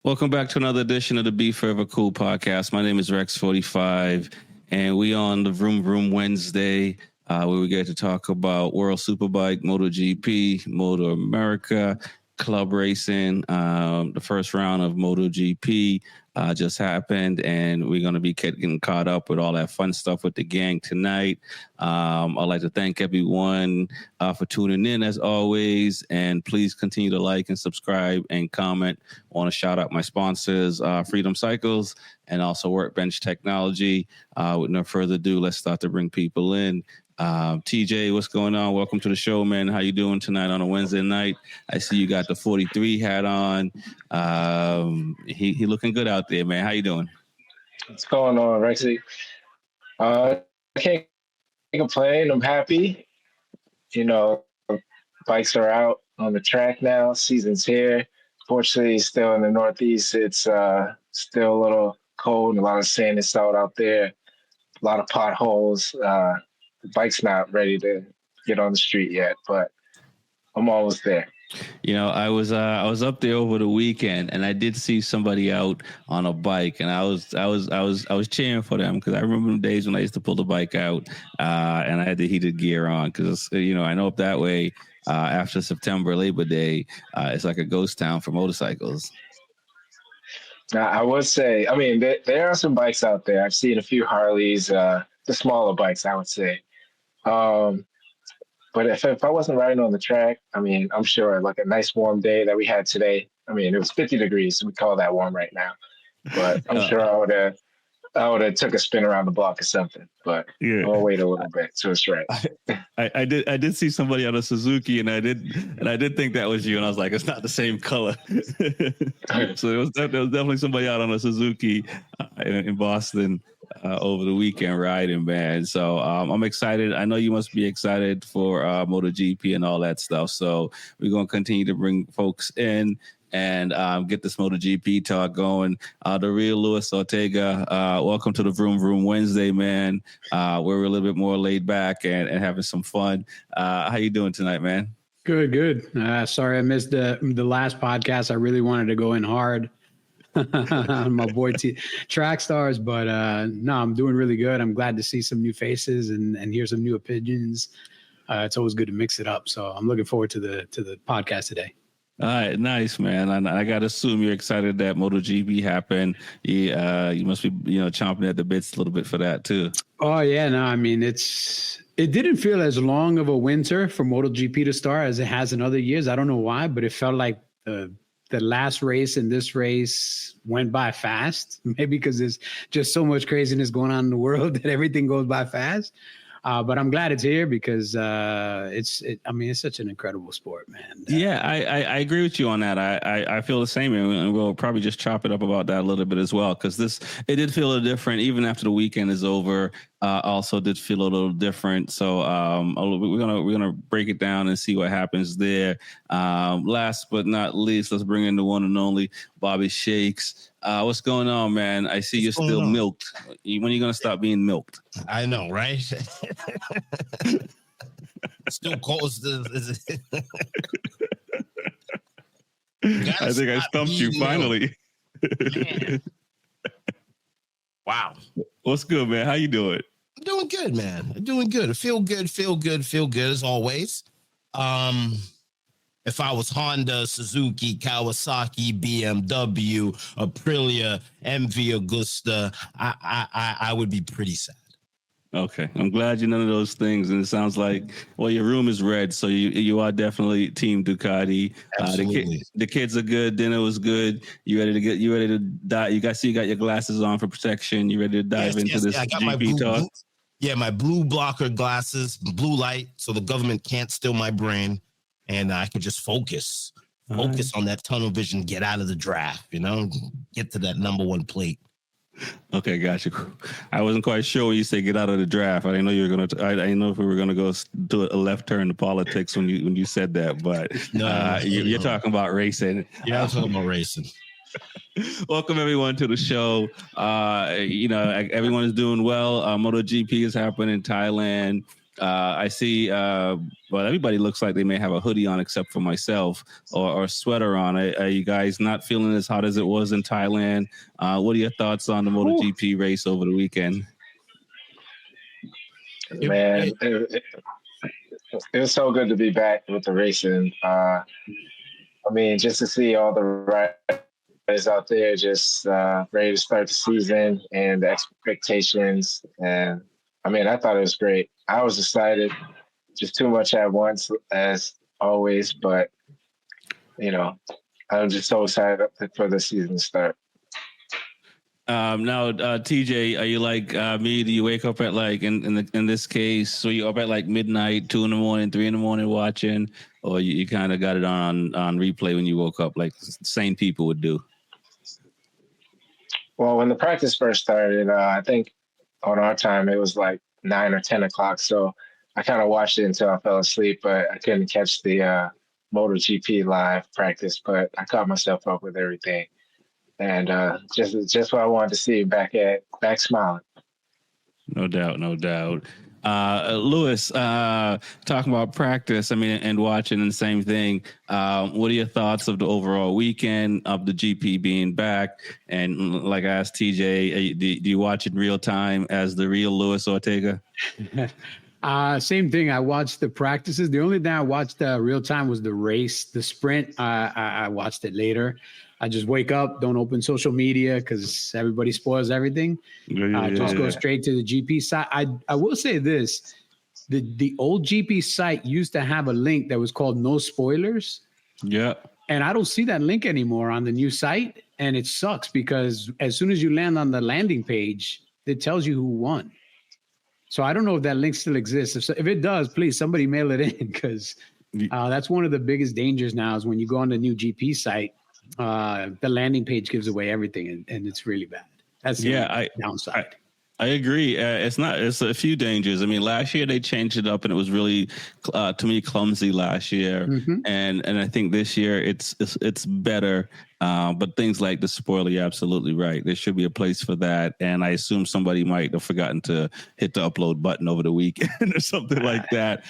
Welcome back to another edition of the B4evaKool podcast. My name is Rex45, and we on the Vroom Wednesday, where we get to talk about World Superbike, MotoGP, Moto America, club racing. The first round of MotoGP just happened, and we're going to be getting caught up with all that fun stuff with the gang tonight. I'd like to thank everyone for tuning in as always, and please continue to like and subscribe and comment. I want to shout out my sponsors, Freedom Cycles and also Workbench Technology. With no further ado, let's start to bring people in. TJ, what's going on? Welcome to the show, man. How you doing tonight on a Wednesday night? I see you got the 43 hat on. He looking good out there, man. How you doing? What's going on, Rexy? I can't complain. I'm happy. You know, bikes are out on the track now. Season's here. Fortunately, still in the Northeast. It's still a little cold. A lot of sand is out there. A lot of potholes. The bike's not ready to get on the street yet, but I'm almost there. You know, I was up there over the weekend, and I did see somebody out on a bike, and I was cheering for them because I remember the days when I used to pull the bike out, and I had the heated gear on because I know up that way after September Labor Day, it's like a ghost town for motorcycles. Now, I would say, I mean, there are some bikes out there. I've seen a few Harleys, the smaller bikes, I would say. But if I wasn't riding on the track, I mean, I'm sure like a nice warm day that we had today. I mean, it was 50 degrees, so we call that warm right now. But I'm sure I would have took a spin around the block or something. But I'll wait a little bit so it's right. I did see somebody on a Suzuki, and I did think that was you, and I was like, it's not the same color. So there was definitely somebody out on a Suzuki in Boston over the weekend riding, man. So I'm excited. I know you must be excited for MotoGP and all that stuff. So we're going to continue to bring folks in and get this MotoGP talk going. The real Luis Ortega, welcome to the Vroom Wednesday, man. We're a little bit more laid back and having some fun. How you doing tonight, man? Good. Sorry I missed the last podcast. I really wanted to go in hard. My boy Track Stars, but no, I'm doing really good. I'm glad to see some new faces and hear some new opinions. It's always good to mix it up. So I'm looking forward to the podcast today. All right, nice, man. I got to assume you're excited that MotoGP happened. You must be, chomping at the bits a little bit for that too. Oh yeah, no, I mean it didn't feel as long of a winter for MotoGP to start as it has in other years. I don't know why, but it felt like the last race and this race went by fast, maybe because there's just so much craziness going on in the world that everything goes by fast. But I'm glad it's here because it's such an incredible sport, man. Yeah, I agree with you on that. I feel the same, and we'll probably just chop it up about that a little bit as well, because it did feel a little different even after the weekend is over. Also did feel a little different. So we're gonna break it down and see what happens there. Last but not least, let's bring in the one and only Bobby Shakes. What's going on, man? I see you're still milked. When are you gonna stop being milked? I know, right? Still cold. I think I stumped you finally. Wow. What's good, man? How you doing? I'm doing good, man. I'm doing good. Feel good as always. If I was Honda, Suzuki, Kawasaki, BMW, Aprilia, MV Agusta, I would be pretty sad. Okay, I'm glad you're none of those things, and it sounds like your room is red, so you are definitely Team Ducati. Absolutely. The kids are good. Dinner was good. You ready to dive? You got your glasses on for protection. You ready to dive into this GP talk? My blue blocker glasses, blue light, so the government can't steal my brain, and I can just focus on that tunnel vision. Get out of the draft, get to that number one plate. Okay, gotcha. I wasn't quite sure when you say get out of the draft. I didn't know you were gonna. I didn't know if we were gonna go do a left turn to politics when you said that. But you're talking about racing. Yeah, I'm talking about racing. Welcome everyone to the show. Everyone is doing well. MotoGP is happening in Thailand. I see. Well, everybody looks like they may have a hoodie on, except for myself, or a sweater on. Are you guys not feeling as hot as it was in Thailand? What are your thoughts on the MotoGP race over the weekend? Man, it was so good to be back with the racing. I mean, just to see all the riders out there just ready to start the season and the expectations. And I mean, I thought it was great. I was excited, just too much at once, as always. But, you know, I'm just so excited for the season to start. Now, TJ, are you like me? Do you wake up at like in this case? So you up at like midnight, 2 a.m, 3 a.m watching, or you kind of got it on replay when you woke up, like sane people would do? Well, when the practice first started, I think on our time it was like 9 or 10 o'clock. So I kind of watched it until I fell asleep, but I couldn't catch the MotoGP live practice. But I caught myself up with everything. And just what I wanted to see, back smiling. No doubt. Lewis, talking about practice, I mean, and watching, and the same thing. What are your thoughts of the overall weekend of the GP being back? And like I asked TJ, do you watch it real time as the real Luis Ortega? Same thing. I watched the practices. The only thing I watched real time was the race, the sprint. I watched it later. I just wake up, don't open social media because everybody spoils everything. Just go straight to the GP site. I will say this. The old GP site used to have a link that was called No Spoilers. Yeah. And I don't see that link anymore on the new site. And it sucks because as soon as you land on the landing page, it tells you who won. So I don't know if that link still exists. If it does, please, somebody mail it in, because that's one of the biggest dangers now is when you go on the new GP site, the landing page gives away everything, and it's really bad. That's the downside. I agree. It's a few dangers. I mean, last year they changed it up, and it was really, to me, clumsy last year. Mm-hmm. And I think this year it's better. But things like the spoiler, you're absolutely right. There should be a place for that. And I assume somebody might have forgotten to hit the upload button over the weekend or something like that.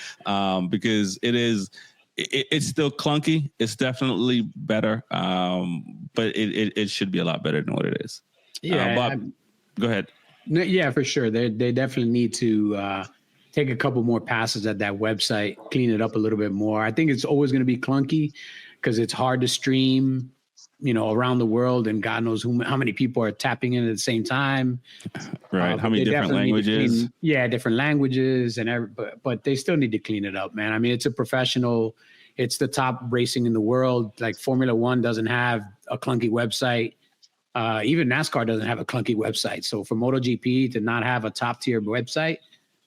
Because it's still clunky. It's definitely better. But it should be a lot better than what it is. Yeah. Bob, go ahead. No, yeah, for sure. They definitely need to take a couple more passes at that website, clean it up a little bit more. I think it's always going to be clunky because it's hard to stream, around the world, and God knows how many people are tapping in at the same time. Right. How many different languages? Different languages, but they still need to clean it up, man. I mean, it's a professional. It's the top racing in the world. Like Formula One doesn't have a clunky website. Even NASCAR doesn't have a clunky website. So for MotoGP to not have a top tier website,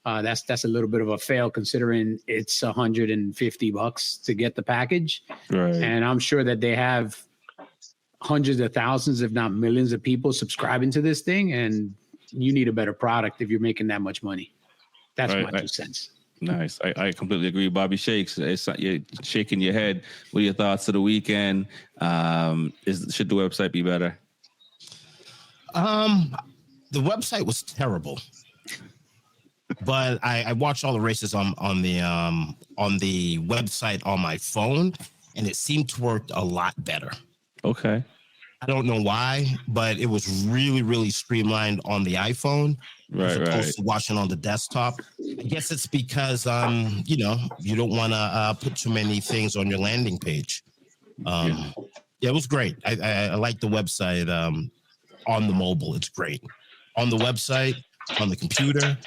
that's a little bit of a fail, considering it's $150 to get the package. Right. And I'm sure that they have hundreds of thousands, if not millions of people subscribing to this thing. And you need a better product if you're making that much money. That's my 2 cents. Nice. I completely agree. Bobby Shakes, you're shaking your head. What are your thoughts of the weekend? Should the website be better? The website was terrible, but I watched all the races on the website on my phone, and it seemed to work a lot better. Okay. I don't know why, but it was really, really streamlined on the iPhone as opposed to watching on the desktop. I guess it's because you don't want to put too many things on your landing page. Yeah, it was great. I like the website. On the mobile, it's great. On the website, on the computer,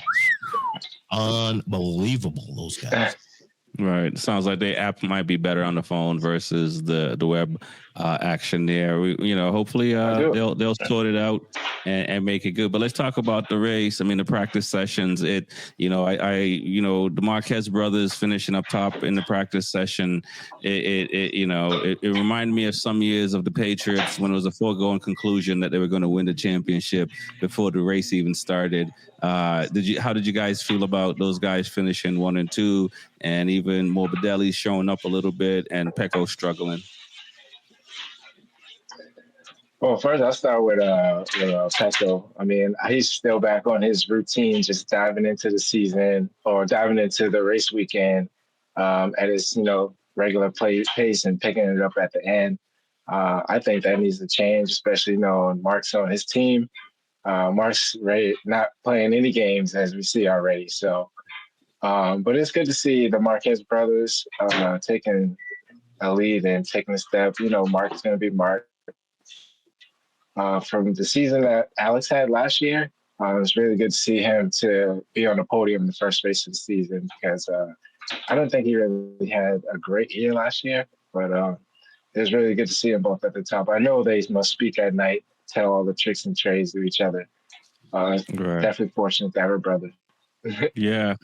unbelievable, those guys. Right. Sounds like the app might be better on the phone versus the web action there. Hopefully they'll sort it out and make it good. But let's talk about the race. I mean, the practice sessions. The Marquez brothers finishing up top in the practice session. It reminded me of some years of the Patriots when it was a foregone conclusion that they were going to win the championship before the race even started. How did you guys feel about those guys finishing 1 and 2, and even Morbidelli showing up a little bit and Pecco struggling? Well, first I'll start with Petco. I mean, he's still back on his routine, just diving into the season or diving into the race weekend at his regular pace and picking it up at the end. I think that needs to change, especially Mark's on his team. Mark's not playing any games as we see already. So, but it's good to see the Marquez brothers taking a lead and taking a step. Mark's going to be Mark. From the season that Alex had last year, it was really good to see him to be on the podium in the first race of the season because I don't think he really had a great year last year, but it was really good to see them both at the top. I know they must speak at night, tell all the tricks and trades to each other. Right. Definitely fortunate to have a brother. Yeah.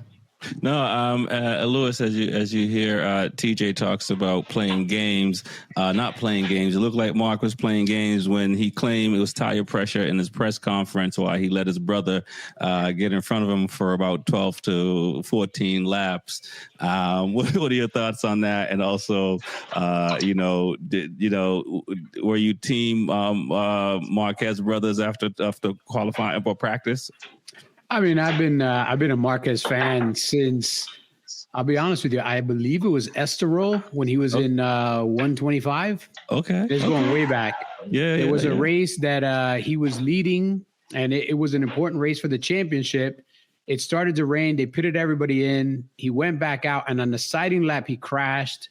No, Lewis, as you hear, TJ talks about playing games, not playing games. It looked like Mark was playing games when he claimed it was tire pressure in his press conference while he let his brother get in front of him for about 12 to 14 laps. What are your thoughts on that? And also, were you team Marquez brothers after qualifying for practice? I mean, I've been a Marquez fan since, I'll be honest with you, I believe it was Estoril when he was in 125. Okay. It's going way back. Yeah. It was a race that he was leading, and it was an important race for the championship. It started to rain. They pitted everybody in. He went back out, and on the sighting lap, he crashed,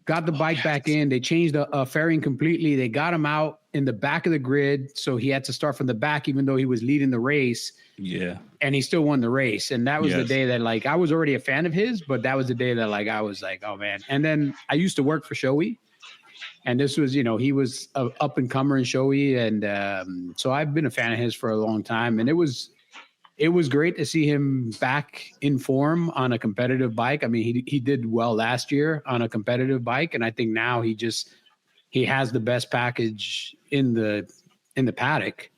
got the bike back in. They changed the fairing completely. They got him out in the back of the grid, so he had to start from the back, even though he was leading the race. Yeah. And he still won the race. And that was the day that, I was already a fan of his, but that was the day that, I was like, oh, man. And then I used to work for Shoei. And this was, he was a up-and-comer in Shoei. And so I've been a fan of his for a long time. And it was great to see him back in form on a competitive bike. I mean, he did well last year on a competitive bike. And I think now he has the best package in the paddock.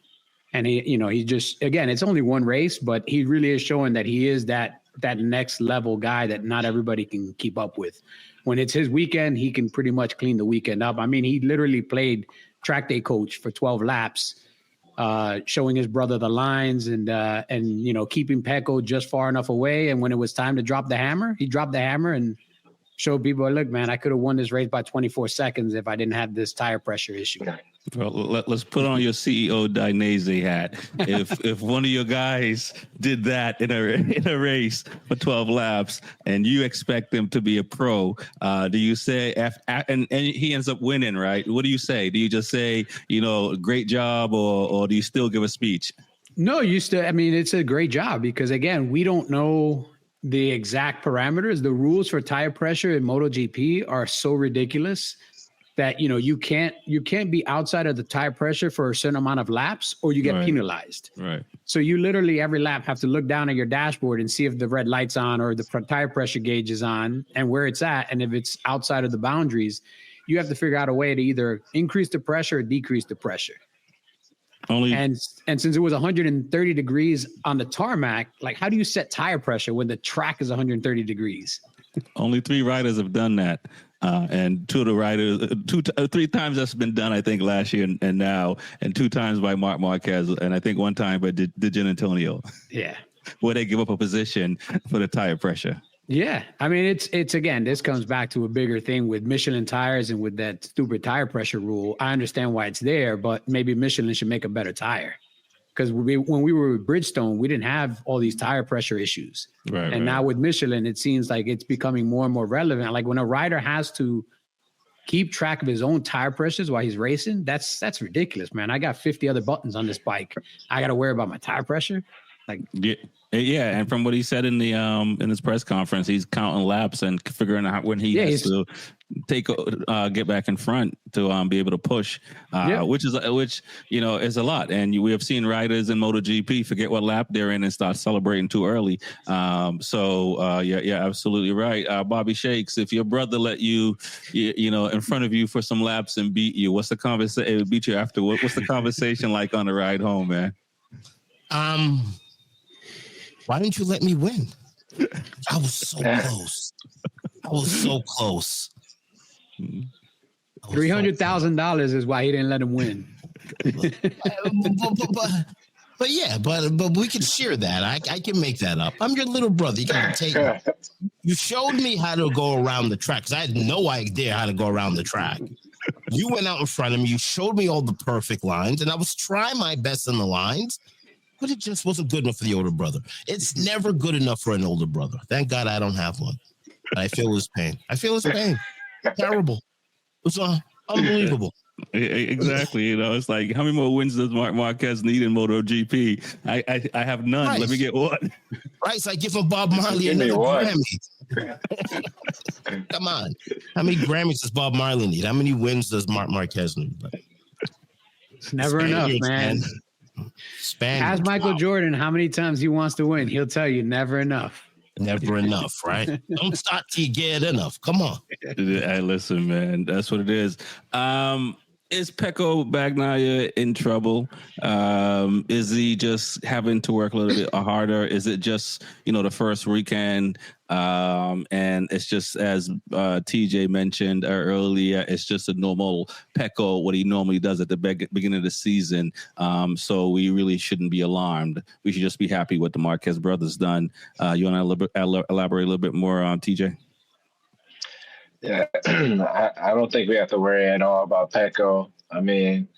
And he just, again, it's only one race, but he really is showing that he is that next level guy that not everybody can keep up with. When it's his weekend, he can pretty much clean the weekend up. I mean, he literally played track day coach for 12 laps, showing his brother the lines and keeping Pecco just far enough away. And when it was time to drop the hammer, he dropped the hammer and showed people, look, man, I could have won this race by 24 seconds if I didn't have this tire pressure issue. Well, let's put on your CEO Dainese hat. If one of your guys did that in a race for 12 laps, and you expect them to be a pro, do you say and he ends up winning, right? What do you say? Do you just say, great job, or do you still give a speech? No, it's a great job because again, we don't know the exact parameters. The rules for tire pressure in MotoGP are so ridiculous that you can't be outside of the tire pressure for a certain amount of laps or you get penalized. Right. So you literally every lap have to look down at your dashboard and see if the red light's on or the tire pressure gauge is on and where it's at. And if it's outside of the boundaries, you have to figure out a way to either increase the pressure or decrease the pressure. And since it was 130 degrees on the tarmac, how do you set tire pressure when the track is 130 degrees? Only 3 riders have done that. And 2 of the riders, 3 times that's been done, I think, last year and now, and 2 times by Marc Marquez, and I think 1 time by Gian Antonio. Yeah. Where they give up a position for the tire pressure. Yeah. I mean, it's again, this comes back to a bigger thing with Michelin tires and with that stupid tire pressure rule. I understand why it's there, but maybe Michelin should make a better tire. Because when we were with Bridgestone, we didn't have all these tire pressure issues. Right. And now with Michelin, it seems like it's becoming more and more relevant. Like when a rider has to keep track of his own tire pressures while he's racing, that's ridiculous, man. I got 50 other buttons on this bike. I got to worry about my tire pressure. Yeah, and from what he said in the in his press conference, he's counting laps and figuring out when he has to get back in front to be able to push, which is a lot. And we have seen riders in MotoGP forget what lap they're in and start celebrating too early. Yeah, absolutely right. Bobby Shakes, if your brother let you in front of you for some laps and beat you, what's the conversation? Beat you after what's the conversation like on the ride home, man? Why didn't you let me win? I was so close. $300,000 is why he didn't let him win. But yeah, but we can share that. I can make that up. I'm your little brother. You can take. You showed me how to go around the track because I had no idea how to go around the track. You went out in front of me. You showed me all the perfect lines, and I was trying my best in the lines, but it just wasn't good enough for the older brother. It's never good enough for an older brother. Thank God I don't have one. But I feel his pain. Terrible. It's unbelievable. Exactly. You know, it's like, how many more wins does Mark Marquez need in MotoGP? I have none. Right. Let me get one. Right. It's like giving Bob Marley another Grammy. Come on. How many Grammys does Bob Marley need? How many wins does Mark Marquez need? It's never enough, man. Ask Michael Jordan how many times he wants to win. He'll tell you never enough. Never enough, right? Don't start till you get enough. Come on. Hey, listen, man. That's what it is. Is Pecco Bagnaia in trouble? Is he just having to work a little bit harder? Is it just, the first weekend? And it's just, as TJ mentioned earlier, it's just a normal Pecco, what he normally does at the beginning of the season. So we really shouldn't be alarmed. We should just be happy what the Marquez brothers done. You want to elaborate a little bit more on TJ? Yeah, I don't think we have to worry at all about Pecco. I mean,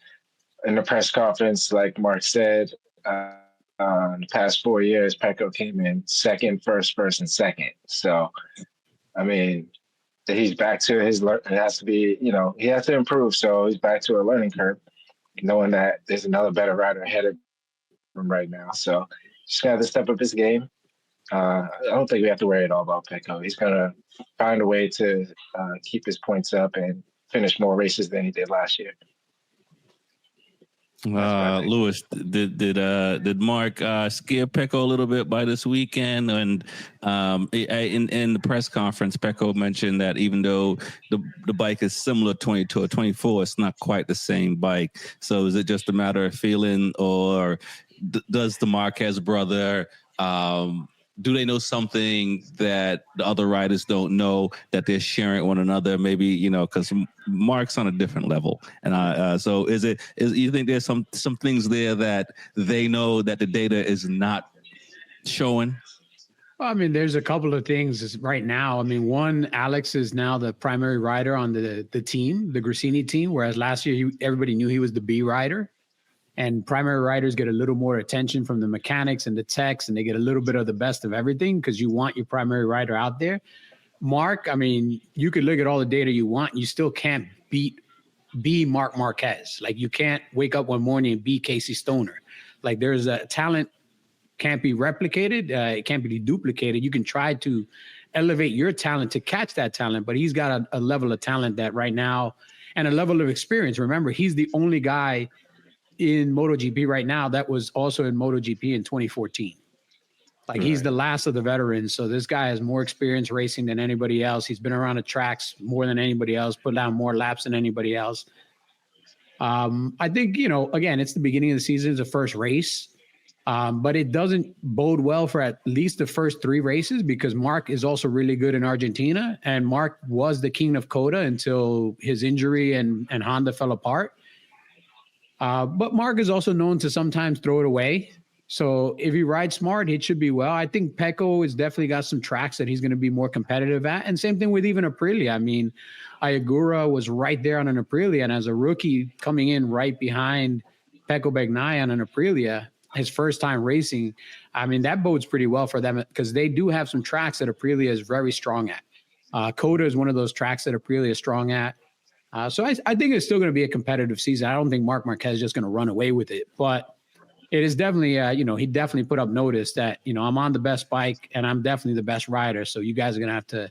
in the press conference, like Mark said, in the past 4 years, Pecco came in second, first, and second. So, I mean, he's back to his it has to be, he has to improve. So he's back to a learning curve, knowing that there's another better rider ahead of him right now. So just got to step up his game. I don't think we have to worry at all about Pecco. He's going to find a way to keep his points up and finish more races than he did last year. Lewis, did Mark scare Pecco a little bit by this weekend? And in the press conference, Pecco mentioned that even though the bike is similar to a 24, it's not quite the same bike. So is it just a matter of feeling, or does the Marquez brother do they know something that the other riders don't know that they're sharing one another? Maybe, because Mark's on a different level. And so you think there's some things there that they know that the data is not showing? Well, I mean, there's a couple of things right now. I mean, one, Alex is now the primary rider on the team, the Grassini team, whereas last year everybody knew he was the B rider. And primary riders get a little more attention from the mechanics and the techs, and they get a little bit of the best of everything because you want your primary rider out there. Mark, I mean, you could look at all the data you want, and you still can't be Mark Marquez. Like, you can't wake up one morning and be Casey Stoner. Like, there's a talent can't be replicated. It can't be duplicated. You can try to elevate your talent to catch that talent, but he's got a level of talent that right now, and a level of experience. Remember, he's the only guy in MotoGP right now that was also in MotoGP in 2014. Like, he's the last of the veterans. So this guy has more experience racing than anybody else. He's been around the tracks more than anybody else, put down more laps than anybody else. I think, again, it's the beginning of the season. It's the first race. But it doesn't bode well for at least the first 3 races, because Mark is also really good in Argentina. And Mark was the king of COTA until his injury and Honda fell apart. But Mark is also known to sometimes throw it away. So if he rides smart, it should be well. I think Pecco has definitely got some tracks that he's going to be more competitive at. And same thing with even Aprilia. I mean, Ayagura was right there on an Aprilia. And as a rookie coming in right behind Pecco Bagnaia on an Aprilia, his first time racing, I mean, that bodes pretty well for them because they do have some tracks that Aprilia is very strong at. COTA is one of those tracks that Aprilia is strong at. So I think it's still going to be a competitive season. I don't think Marc Marquez is just going to run away with it, but it is definitely, he definitely put up notice that, I'm on the best bike and I'm definitely the best rider. So you guys are going to have to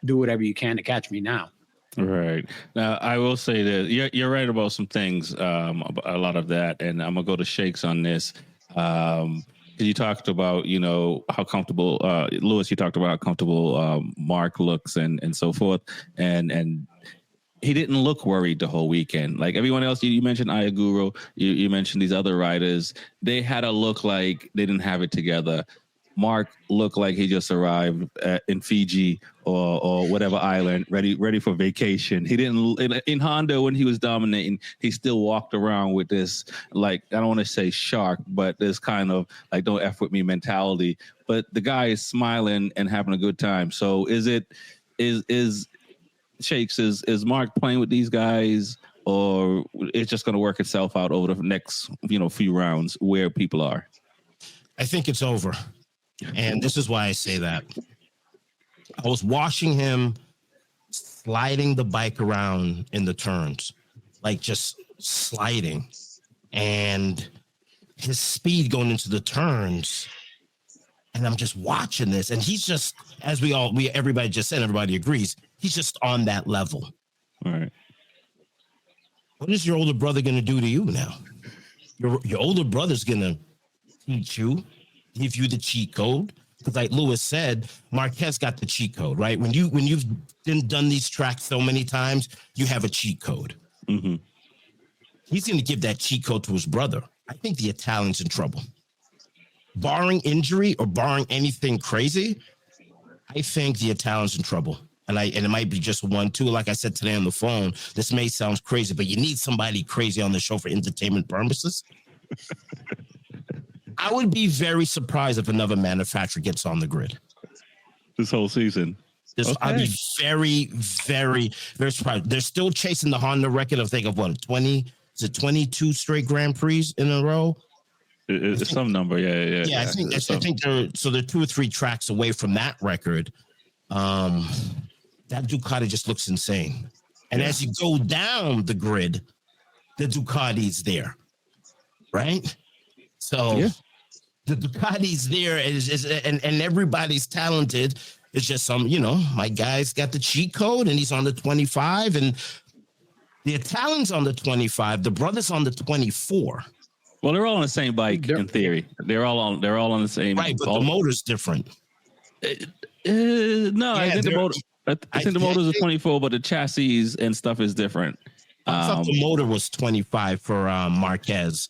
do whatever you can to catch me now. Right. Now, I will say that you're right about some things, a lot of that. And I'm going to go to Shakes on this. You talked about, how comfortable, Lewis, you talked about how comfortable Mark looks and so forth. And he didn't look worried the whole weekend. Like everyone else, you mentioned Ayaguro, you mentioned these other riders. They had a look like they didn't have it together. Mark looked like he just arrived in Fiji or whatever island, ready for vacation. He didn't in Honda when he was dominating. He still walked around with this, like, I don't want to say shark, but this kind of like don't F with me mentality. But the guy is smiling and having a good time. So is Shakes, is Mark playing with these guys, or it's just going to work itself out over the next few rounds where people are? I think it's over. And this is why I say that. I was watching him sliding the bike around in the turns, like just sliding, and his speed going into the turns. And I'm just watching this, and he's just, as everybody just said, everybody agrees, he's just on that level. All right. What is your older brother going to do to you now? Your older brother's going to teach you, give you the cheat code. Because like Lewis said, Marquez got the cheat code, right? When you've done these tracks so many times, you have a cheat code. Mm-hmm. He's going to give that cheat code to his brother. I think the Italian's in trouble. Barring injury or barring anything crazy, I think the Italian's in trouble. And it might be just 1-2. Like I said today on the phone, this may sound crazy, but you need somebody crazy on the show for entertainment purposes. I would be very surprised if another manufacturer gets on the grid this whole season. I'd be very, very, very surprised. They're still chasing the Honda record of, 22 straight Grand Prix in a row? It's some number, yeah. Yeah, I think they're 2 or 3 tracks away from that record. That Ducati just looks insane. And as you go down the grid, the Ducati's there, right? So the Ducati's there, and everybody's talented. It's just my guy's got the cheat code, and he's on the 25, and the Italian's on the 25. The brother's on the 24. Well, they're all on the same bike in theory. They're all on the same. Right, but the motor's different. No, I think the motor. I think the motor's a 24, but the chassis and stuff is different. I thought the motor was 25 for Marquez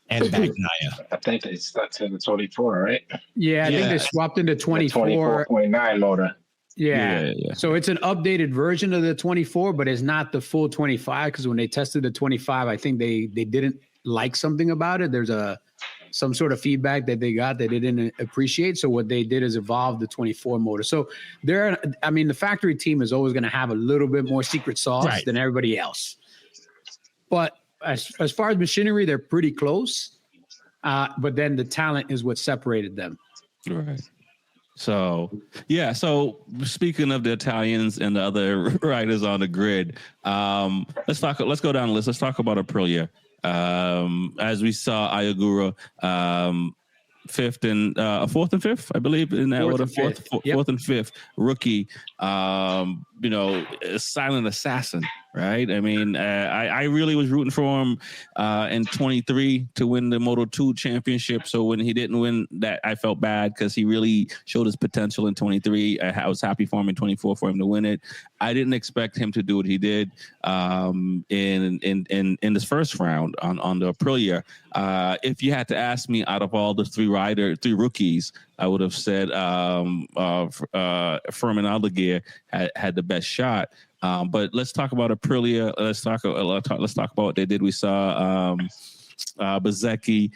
and Bagnaia. I think they stuck to the 24, right? Yeah, I think they swapped into 24. 24.9 motor. Yeah. So it's an updated version of the 24, but it's not the full 25, because when they tested the 25, I think they didn't like something about it. There's some sort of feedback that they got that they didn't appreciate. So what they did is evolve the 24 motor. So the factory team is always going to have a little bit more secret sauce than everybody else. But as far as machinery, they're pretty close. But then the talent is what separated them. Right. So speaking of the Italians and the other riders on the grid, let's go down the list. Let's talk about Aprilia. As we saw, Ayagura, fourth and fifth, I believe, in that order. Fourth and fifth rookie. Silent assassin, right? I mean, I really was rooting for him in 23 to win the Moto2 championship. So when he didn't win that, I felt bad, because he really showed his potential in 23. I was happy for him in 24 for him to win it. I didn't expect him to do what he did in this first round on the Aprilia. If you had to ask me, out of all the three rookies, I would have said Furman Aldeguer had the best shot. But let's talk about Aprilia. Let's talk about what they did. We saw Bezzecchi.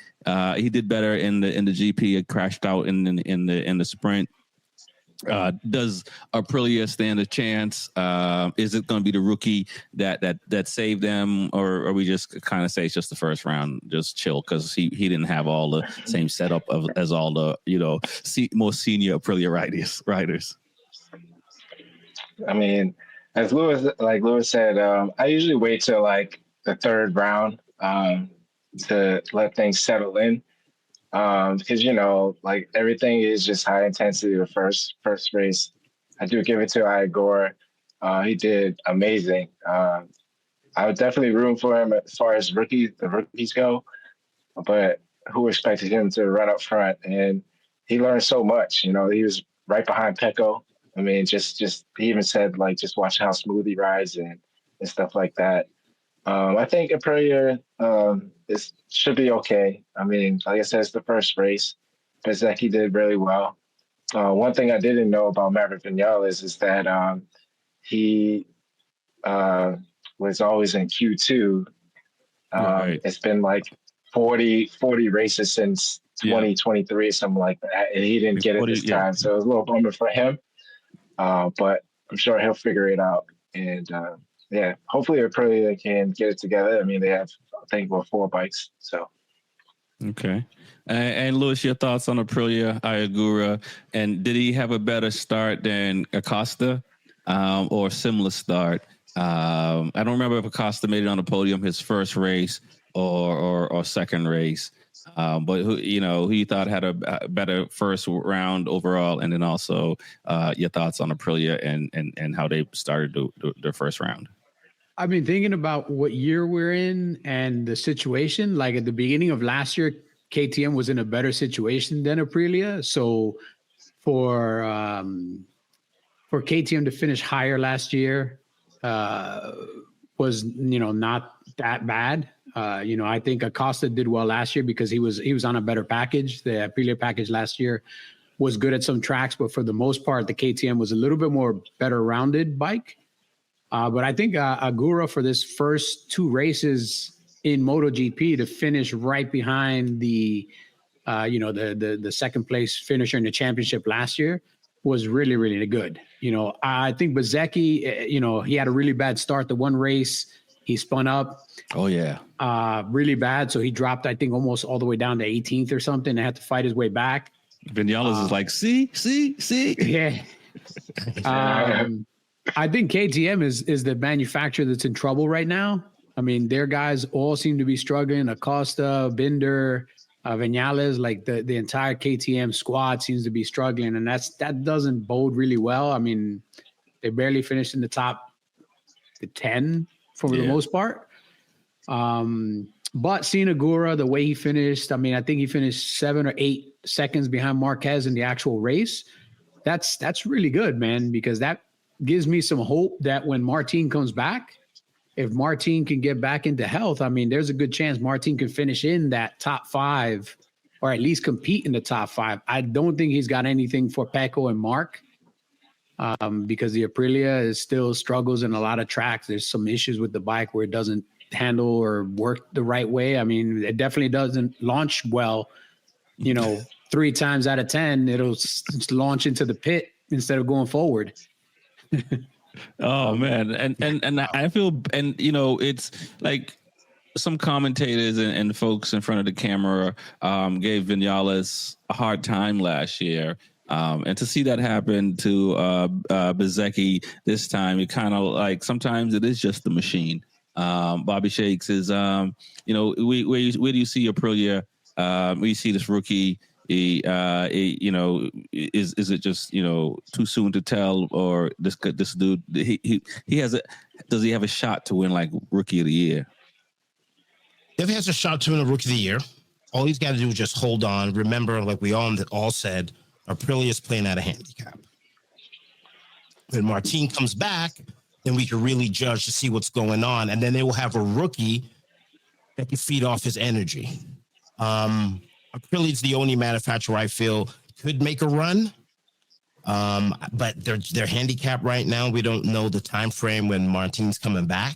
He did better in the GP. It crashed out in the sprint. Does Aprilia stand a chance? Is it going to be the rookie that saved them, or we just kind of say it's just the first round, just chill, because he didn't have all the same setup as all the more senior Aprilia riders? I mean, as Lewis said, I usually wait till like the third round to let things settle in. Because like everything is just high intensity. The first race, I do give it to Igor. He did amazing. I would definitely room for him as far as the rookies go. But who expected him to run up front? And he learned so much. He was right behind Pecco. I mean, just he even said like just watch how smooth he rides and stuff like that. I think Aprilia should be okay. I mean, like I said, it's the first race. Bezecchi did really well. One thing I didn't know about Maverick Vinales is that he was always in Q2. Right. It's been like 40 races since 2023, something like that. And he didn't get it this time. So it was a little bummer for him. But I'm sure he'll figure it out. And hopefully Aprilia can get it together. I mean, they have, I think, 4 bikes. So. Okay. And Louis, your thoughts on Aprilia Ayagura, and did he have a better start than Acosta, or similar start? I don't remember if Acosta made it on the podium his first race or second race, but who you thought had a better first round overall, and then also your thoughts on Aprilia and how they started their first round. I mean, thinking about what year we're in and the situation, like at the beginning of last year, KTM was in a better situation than Aprilia. So for KTM to finish higher last year was, not that bad. I think Acosta did well last year because he was on a better package. The Aprilia package last year was good at some tracks, but for the most part, the KTM was a little bit more better rounded bike. But I think Agura for this first 2 races in MotoGP to finish right behind the second place finisher in the championship last year was really, really good. I think Bezecchi, he had a really bad start. The one race he spun up. Oh yeah. Really bad. So he dropped, I think, almost all the way down to 18th or something and had to fight his way back. Vinales is like, see. Yeah. I think KTM is the manufacturer that's in trouble right now. I mean, their guys all seem to be struggling. Acosta, Binder, Vinales, like the entire KTM squad seems to be struggling, and that doesn't bode really well. I mean, they barely finished in the top 10 for the most part. But seeing Agura, the way he finished, I mean, I think he finished 7 or 8 seconds behind Marquez in the actual race. That's really good, man, because that gives me some hope that when Martin comes back, if Martin can get back into health, I mean, there's a good chance Martin can finish in that top 5 or at least compete in the top 5. I don't think he's got anything for Pecco and Mark because the Aprilia still struggles in a lot of tracks. There's some issues with the bike where it doesn't handle or work the right way. I mean, it definitely doesn't launch well. 3 times out of 10, it'll launch into the pit instead of going forward. Oh man, and I feel, and it's like some commentators and folks in front of the camera gave Vinales a hard time last year, and to see that happen to Bezecchi this time, it kind of like sometimes it is just the machine. Bobby Shakes is where do you see Aprilia? We see this rookie. Is it just too soon to tell, or this dude does he have a shot to win like Rookie of the Year? If he has a shot to win a Rookie of the Year, all he's got to do is just hold on. Remember, like we all said, Aprilia is playing at a handicap. When Martin comes back, then we can really judge to see what's going on, and then they will have a rookie that can feed off his energy. Aprilia's the only manufacturer I feel could make a run, but they're handicapped right now. We don't know the time frame when Martin's coming back.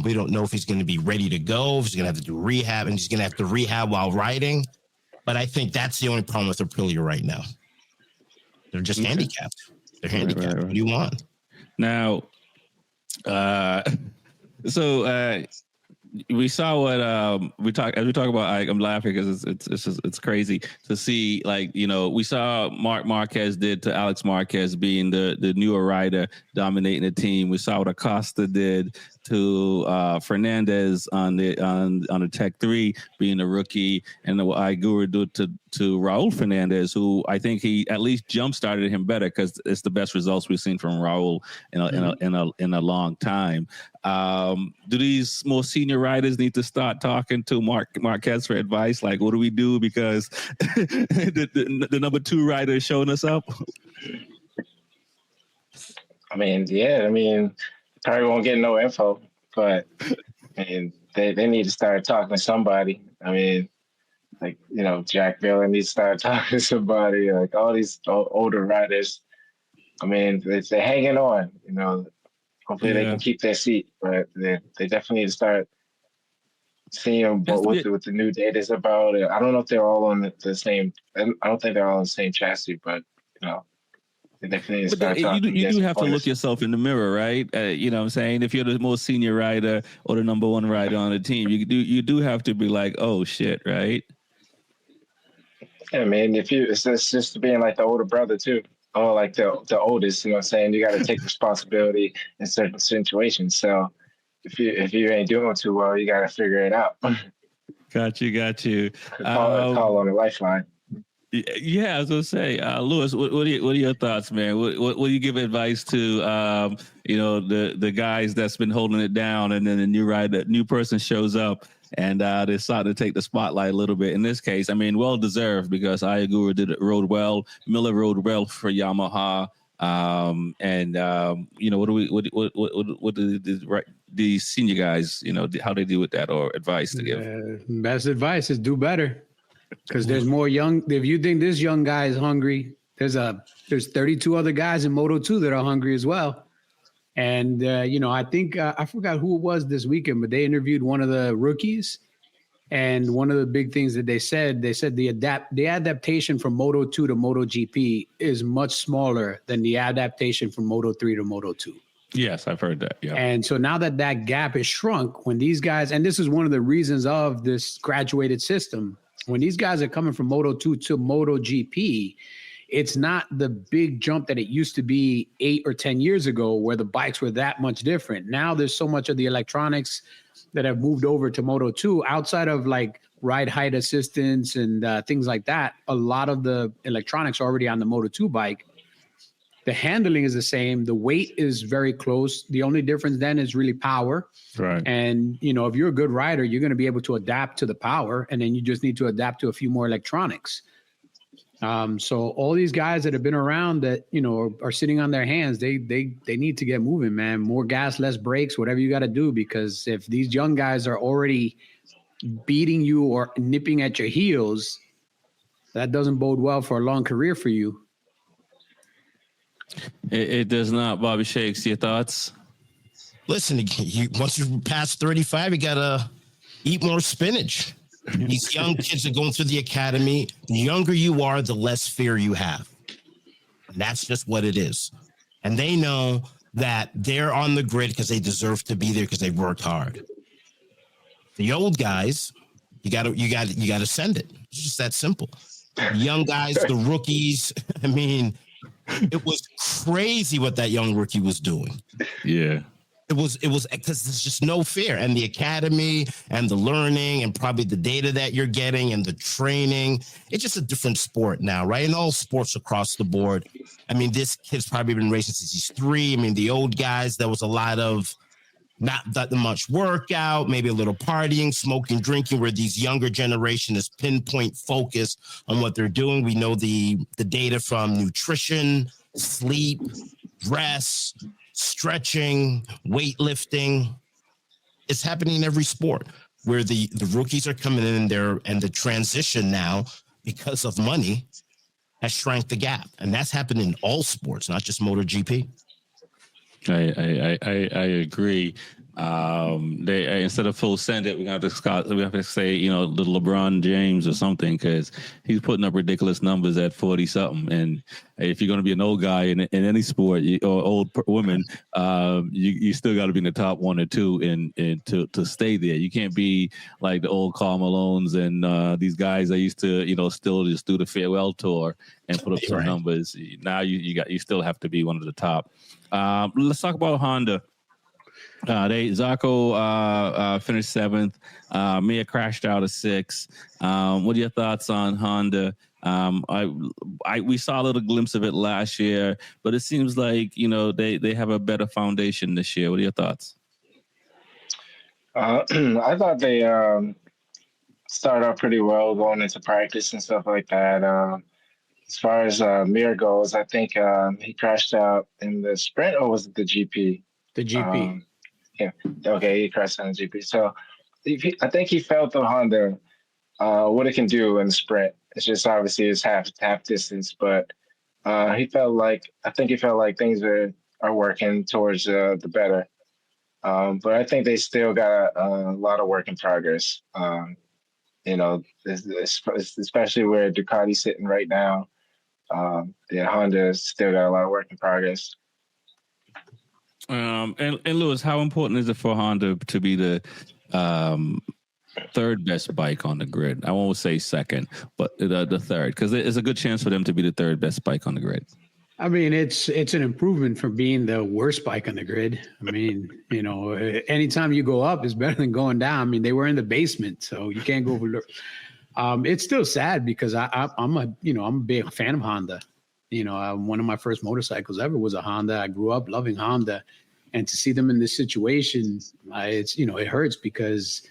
We don't know if he's going to be ready to go, if he's going to have to do rehab, and he's going to have to rehab while riding. But I think that's the only problem with Aprilia right now. They're just handicapped. They're handicapped. Right. What do you want? Now, we saw what we talk about. I'm laughing because it's crazy to see. Like we saw Mark Marquez did to Alex Marquez being the newer rider dominating the team. We saw what Acosta did to Fernandez on the Tech 3 being a rookie, and what Ayagura did to Raul Fernandez, who I think he at least jump started him better because it's the best results we've seen from Raul in a long time. Do these more senior riders need to start talking to Marquez for advice? Like, what do we do because the number 2 rider is showing us up? I mean, probably won't get no info, but they need to start talking to somebody. I mean, like, Jack Miller needs to start talking to somebody. Like all these older riders, I mean, they're hanging on. Hopefully they can keep their seat, but they definitely need to start seeing what the new data is about. I don't know if they're all on the same. I don't think they're all on the same chassis, but they definitely need to start talking. You do have to look yourself in the mirror, right? You know what I'm saying? If you're the most senior rider or the number one rider on the team, you do have to be like, oh shit, right? Yeah, man. It's just being like the older brother too, or like the oldest. You know what I'm saying? You got to take responsibility in certain situations. So if you ain't doing too well, you got to figure it out. Got you. Call on the lifeline. Yeah, I was gonna say, Lewis, what are your thoughts, man? What do you give advice to the guys that's been holding it down, and then the new person shows up and they decide to take the spotlight a little bit. In this case, I mean, well deserved because Ayagura rode well, Miller rode well for Yamaha. What do the senior guys, how they deal with that, or advice to give? Best advice is do better. Because there's more young. If you think this young guy is hungry, there's 32 other guys in Moto 2 that are hungry as well. And I think I forgot who it was this weekend, but they interviewed one of the rookies, and one of the big things that they said the adaptation from Moto 2 to Moto GP is much smaller than the adaptation from Moto 3 to Moto 2. Yes, I've heard that. Yeah. And so now that gap is shrunk, when these guys, and this is one of the reasons of this graduated system. When these guys are coming from Moto 2 to Moto GP, it's not the big jump that it used to be 8 or 10 years ago where the bikes were that much different. Now there's so much of the electronics that have moved over to Moto 2 outside of like ride height assistance and things like that. A lot of the electronics are already on the Moto 2 bike. The handling is the same. The weight is very close. The only difference then is really power. Right. And, if you're a good rider, you're going to be able to adapt to the power, and then you just need to adapt to a few more electronics. So all these guys that have been around that, are sitting on their hands, they need to get moving, man. More gas, less brakes, whatever you got to do, because if these young guys are already beating you or nipping at your heels, that doesn't bode well for a long career for you. It does not. Bobby Shakes, your thoughts? Listen, once you pass 35, you got to eat more spinach. These young kids are going through the academy. The younger you are, the less fear you have. And that's just what it is. And they know that they're on the grid because they deserve to be there because they worked hard. The old guys, you got to send it. It's just that simple. The young guys, the rookies, I mean, it was crazy what that young rookie was doing. Yeah. It was because there's just no fear. And the academy and the learning and probably the data that you're getting and the training, it's just a different sport now, right? In all sports across the board. I mean, this kid's probably been racing since he's 3. I mean, the old guys, there was a lot of not that much workout, maybe a little partying, smoking, drinking, where these younger generation is pinpoint focused on what they're doing. We know the data from nutrition, sleep, rest, stretching, weightlifting. It's happening in every sport where the rookies are coming in there, and the transition now, because of money, has shrank the gap. And that's happened in all sports, not just MotoGP. I agree. They instead of full send it, we have to say, little LeBron James or something, because he's putting up ridiculous numbers at 40 something. And if you're going to be an old guy in any sport or old woman, you still got to be in the top 1 or 2 and to stay there. You can't be like the old Karl Malones and these guys that used to still just do the farewell tour and put up some numbers. Now you still have to be one of the top. Let's talk about Honda. Zarco finished 7th. Mia crashed out of 6th. What are your thoughts on Honda? We saw a little glimpse of it last year, but it seems like they have a better foundation this year. What are your thoughts? I thought they started out pretty well going into practice and stuff like that. As far as Mir goes, I think he crashed out in the sprint, or was it the GP? The GP. Yeah. Okay, he crashed on the GP. So I think he felt the Honda what it can do in the sprint. It's just obviously it's half distance, but I think he felt like things are working towards the better. But I think they still got a lot of work in progress. You know, especially where Ducati's sitting right now. Honda's still got a lot of work in progress. And Lewis, how important is it for Honda to be the third best bike on the grid? I won't say second, but the third, because there's a good chance for them to be the third best bike on the grid. I mean, it's an improvement from being the worst bike on the grid. I mean, you know, anytime you go up is better than going down. I mean, they were in the basement, so you can't go over. It's still sad because I'm a big fan of Honda. You know, one of my first motorcycles ever was a Honda. I grew up loving Honda, and to see them in this situation, it hurts because,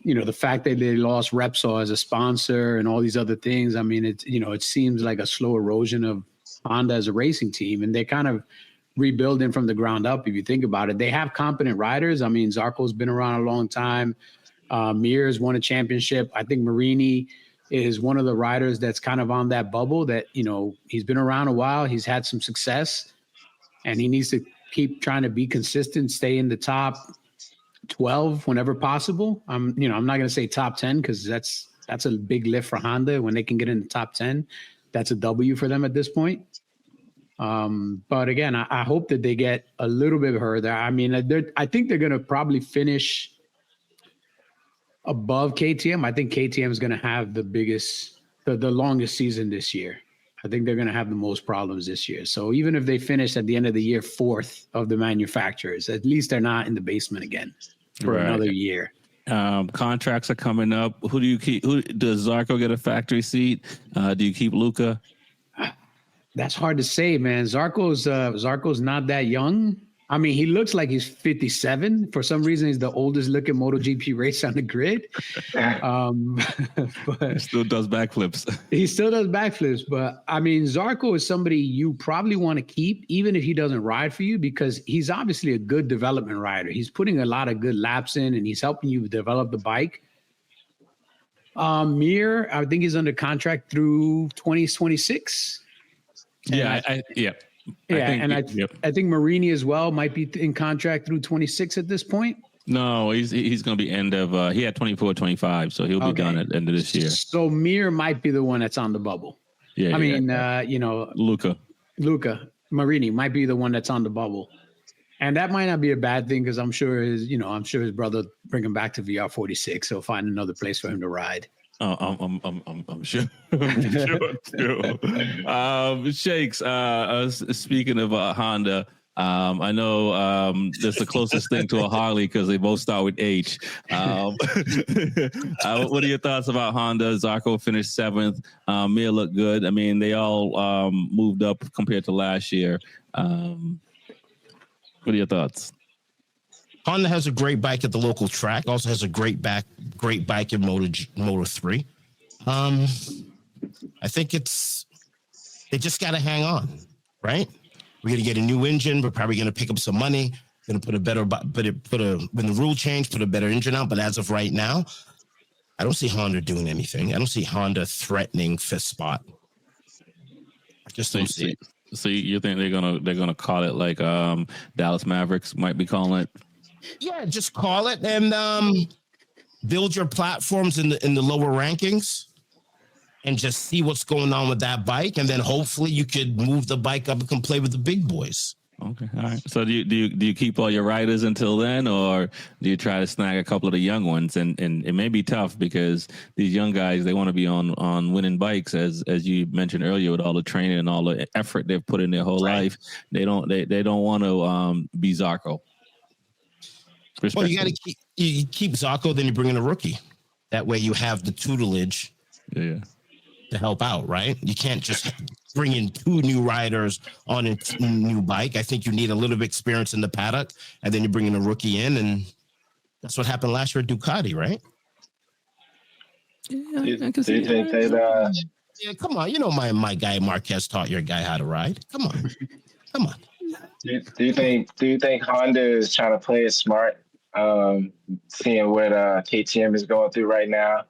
you know, the fact that they lost Repsol as a sponsor and all these other things. I mean, it seems like a slow erosion of Honda as a racing team, and they're kind of rebuilding from the ground up. If you think about it, they have competent riders. I mean, Zarco's been around a long time. Mir's won a championship. I think Marini is one of the riders that's kind of on that bubble that, you know, he's been around a while. He's had some success, and he needs to keep trying to be consistent, stay in the top 12 whenever possible. I'm not going to say top 10 because that's a big lift for Honda. When they can get in the top 10, that's a W for them at this point. But again, I hope that they get a little bit further. I mean, I think they're going to probably finish above KTM. I think KTM is going to have the longest season this year. I think they're going to have the most problems this year. So even if they finish at the end of the year fourth of the manufacturers, at least they're not in the basement again for another year. Contracts are coming up. Who do you keep? Does Zarco get a factory seat? Do you keep Luca? That's hard to say, man. Zarco's not that young. I mean, he looks like he's 57. For some reason, he's the oldest looking MotoGP race on the grid. But he still does backflips. He still does backflips. But I mean, Zarco is somebody you probably want to keep, even if he doesn't ride for you, because he's obviously a good development rider. He's putting a lot of good laps in, and he's helping you develop the bike. Mir, I think he's under contract through 2026. Yeah, I think Marini as well might be in contract through 26 at this point. No, he's going to be end of he had 24, 25, so he'll be done at the end of this year. So Mir might be the one that's on the bubble. Yeah, Luca Marini might be the one that's on the bubble, and that might not be a bad thing because I'm sure his brother bring him back to VR46. He'll find another place for him to ride. I'm sure. Shakes. Speaking of Honda, I know that's the closest thing to a Harley because they both start with H. What are your thoughts about Honda? Zarco finished 7th. Mir looked good. I mean, they all moved up compared to last year. What are your thoughts? Honda has a great bike at the local track. Also has a great bike in Moto 3. I think they just got to hang on, right? We're going to get a new engine. We're probably going to pick up some money. Going to put when the rule change, put a better engine out. But as of right now, I don't see Honda doing anything. I don't see Honda threatening 5th spot. I just don't see it. So you think they're gonna call it like Dallas Mavericks might be calling it? Yeah, just call it and build your platforms in the lower rankings and just see what's going on with that bike. And then hopefully you could move the bike up and can play with the big boys. Okay. All right. So do you keep all your riders until then, or do you try to snag a couple of the young ones? And it may be tough because these young guys, they want to be on winning bikes, as you mentioned earlier, with all the training and all the effort they've put in their whole life. They don't want to be Zarco. Well, you got to keep Zarco, then you bring in a rookie. That way you have the tutelage to help out, right? You can't just bring in 2 new riders on a new bike. I think you need a little bit of experience in the paddock, and then you bring in a rookie in, and that's what happened last year at Ducati, right? Yeah, I can see that. Yeah, come on. You know my guy Marquez taught your guy how to ride. Come on. Do you think Honda is trying to play it smart, seeing what KTM is going through right now?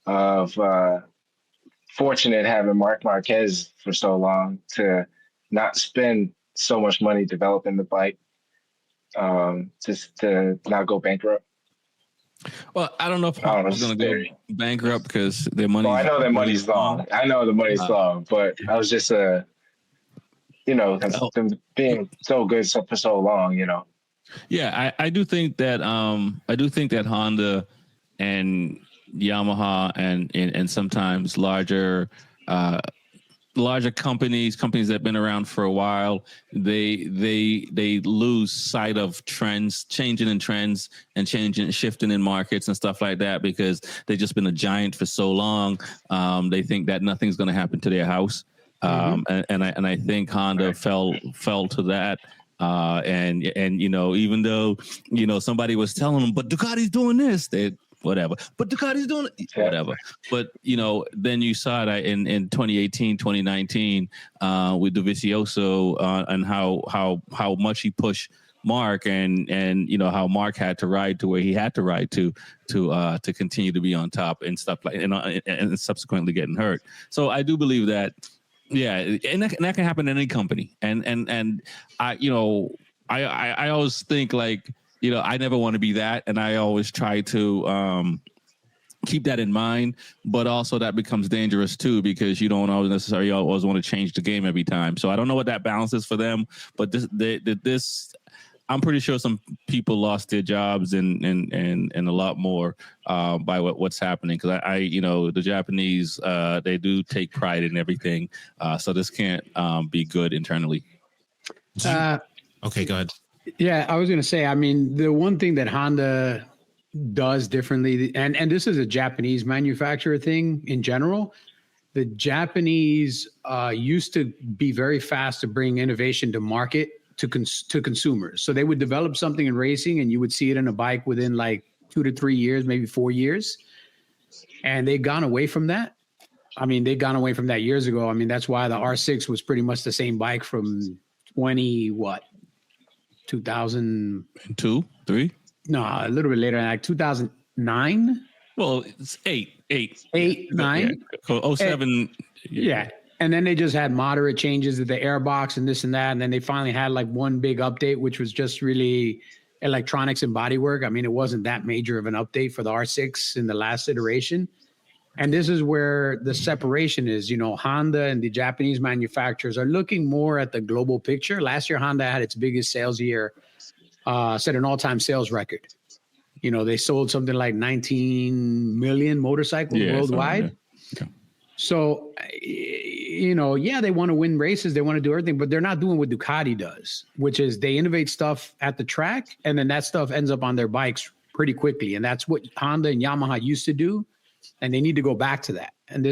of fortunate having Mark Marquez for so long to not spend so much money developing the bike, just to not go bankrupt. Well, I don't know if Honda's going to go bankrupt because their money. Well, I know their money's long. I know the money's long, but I was just them being so good for so long, Yeah, I do think that Honda and Yamaha and sometimes larger companies that have been around for a while, they lose sight of trends, changing in trends and shifting in markets and stuff like that because they've just been a giant for so long. They think that nothing's going to happen to their house. And I think Honda fell to that. And even though, somebody was telling them, but Ducati's doing this, whatever. But Ducati's doing it, whatever. But, then you saw that in 2018, 2019 with Dovizioso and how much he pushed Mark and how Mark had to ride to where he had to ride to continue to be on top and stuff like and subsequently getting hurt. So I do believe that. Yeah, and that can happen in any company. And I always think like, I never want to be that. And I always try to keep that in mind. But also that becomes dangerous, too, because you don't always necessarily always want to change the game every time. So I don't know what that balance is for them. But this I'm pretty sure some people lost their jobs and a lot more by what's happening. Because the Japanese, they do take pride in everything. So this can't be good internally. Okay, go ahead. Yeah, I was going to say, I mean, the one thing that Honda does differently, and this is a Japanese manufacturer thing in general, the Japanese used to be very fast to bring innovation to market to consumers. So they would develop something in racing and you would see it in a bike within like 2 to 3 years, maybe 4 years. And they've gone away from that. I mean, they've gone away from that years ago. I mean, that's why the R6 was pretty much the same bike from 2002, 3? No, a little bit later, like 2009. Well, it's 8, 9. Yeah. 07. Yeah. And then they just had moderate changes to the airbox and this and that. And then they finally had like one big update, which was just really electronics and bodywork. I mean, it wasn't that major of an update for the R6 in the last iteration. And this is where the separation is. Honda and the Japanese manufacturers are looking more at the global picture. Last year, Honda had its biggest sales year, set an all-time sales record. They sold something like 19 million motorcycles worldwide. Okay. So, they want to win races. They want to do everything, but they're not doing what Ducati does, which is they innovate stuff at the track, and then that stuff ends up on their bikes pretty quickly. And that's what Honda and Yamaha used to do, and they need to go back to that. And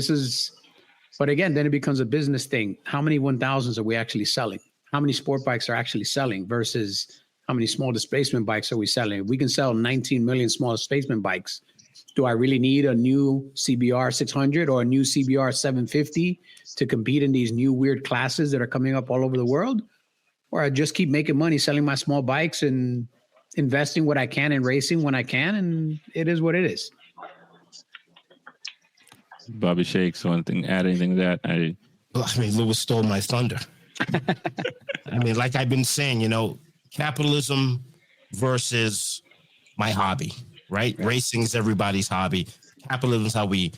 but again, then it becomes a business thing. How many 1000s are we actually selling? How many sport bikes are actually selling versus how many small displacement bikes are we selling? If we can sell 19 million small displacement bikes, do I really need a new CBR 600 or a new CBR 750 to compete in these new weird classes that are coming up all over the world? Or I just keep making money selling my small bikes and investing what I can in racing when I can, and it is what it is. Bobby Shakes, add anything to that? I mean, Lewis stole my thunder. I mean, like I've been saying, capitalism versus my hobby. Right? Racing is everybody's hobby. Capitalism is how we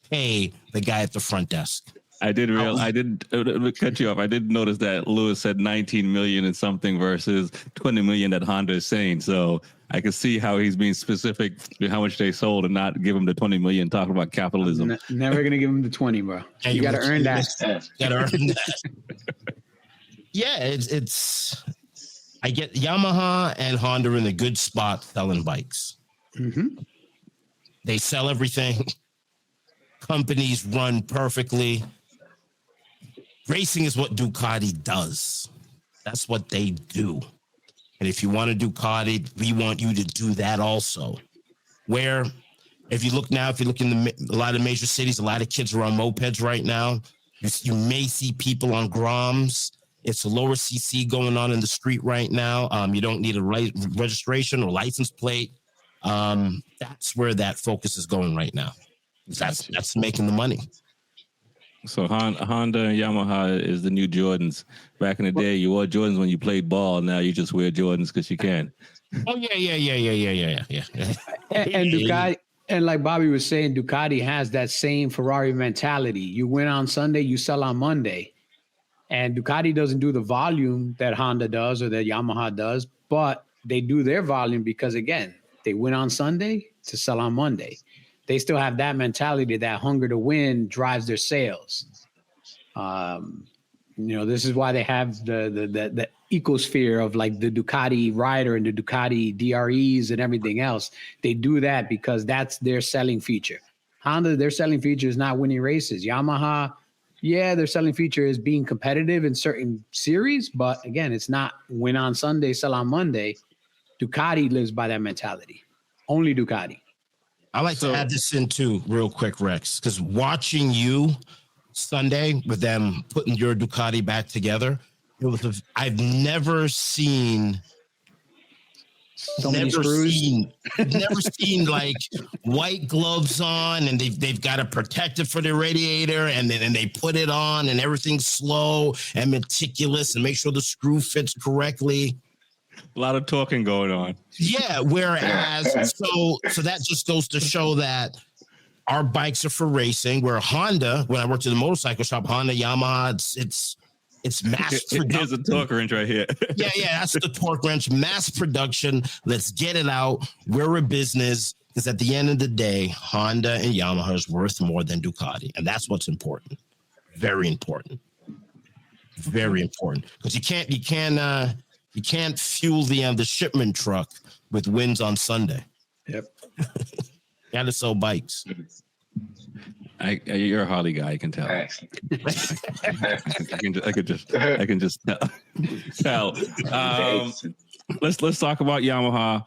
pay the guy at the front desk. I didn't cut you off. I didn't notice that Lewis said 19 million and something versus 20 million that Honda is saying. So I can see how he's being specific to how much they sold and not give him the 20 million talking about capitalism. Never going to give him the 20, bro. Yeah, you got to earn that. Got to earn that. Yeah, it's. I get Yamaha and Honda in a good spot selling bikes. Mm-hmm. They sell everything. Companies run perfectly. Racing is what Ducati does. That's what they do. And if you want to Ducati, we want you to do that also. Where, if you look in a lot of major cities, a lot of kids are on mopeds right now. You may see people on Groms. It's a lower CC going on in the street right now. You don't need a registration or license plate. That's where that focus is going right now. That's making the money. So Honda and Yamaha is the new Jordans. Back in the day, you wore Jordans when you played ball. Now you just wear Jordans because you can. Oh yeah. And Ducati, and like Bobby was saying, Ducati has that same Ferrari mentality. You win on Sunday, you sell on Monday. And Ducati doesn't do the volume that Honda does or that Yamaha does, but they do their volume because, again, they win on Sunday to sell on Monday. They still have that mentality, that hunger to win drives their sales. This is why they have the ecosphere of like the Ducati rider and the Ducati DREs and everything else. They do that because that's their selling feature. Honda, their selling feature is not winning races. Yamaha, yeah, their selling feature is being competitive in certain series, but again, it's not win on Sunday, sell on Monday. Ducati lives by that mentality. Only Ducati. I like to add this in too, real quick, Rex, because watching you Sunday with them putting your Ducati back together, I've never seen never seen like white gloves on, and they've got to protect it for the radiator, and then they put it on, and everything's slow and meticulous, and make sure the screw fits correctly. A lot of talking going on. Yeah, whereas so that just goes to show that our bikes are for racing. Where Honda, when I worked in the motorcycle shop, Honda, Yamaha, it's mass production. Here's a torque wrench right here. yeah, that's the torque wrench. Mass production. Let's get it out. We're a business. Because at the end of the day, Honda and Yamaha is worth more than Ducati, and that's what's important. Very important. Very important. Because you can't fuel the shipment truck with wins on Sunday. Yep. Got to sell bikes. You're a Harley guy, I can tell. I can just tell. Let's talk about Yamaha.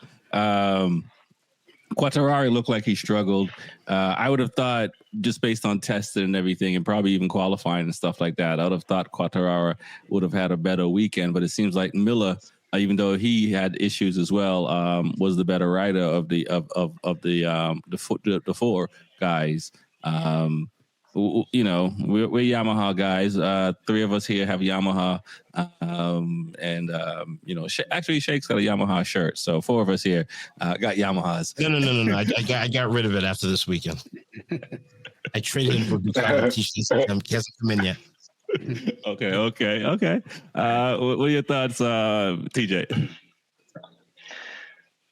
Quartararo looked like he struggled. I would have thought, just based on testing and everything, and probably even qualifying and stuff like that, I would have thought Quartararo would have had a better weekend. But it seems like Miller, even though he had issues as well, was the better rider of the four guys. We're Yamaha guys. Three of us here have Yamaha, actually Shake's got a Yamaha shirt, so four of us here got Yamahas. No. I got rid of it after this weekend. I traded in for Ducati t-shirts. He hasn't come in yet. Okay. What are your thoughts, TJ?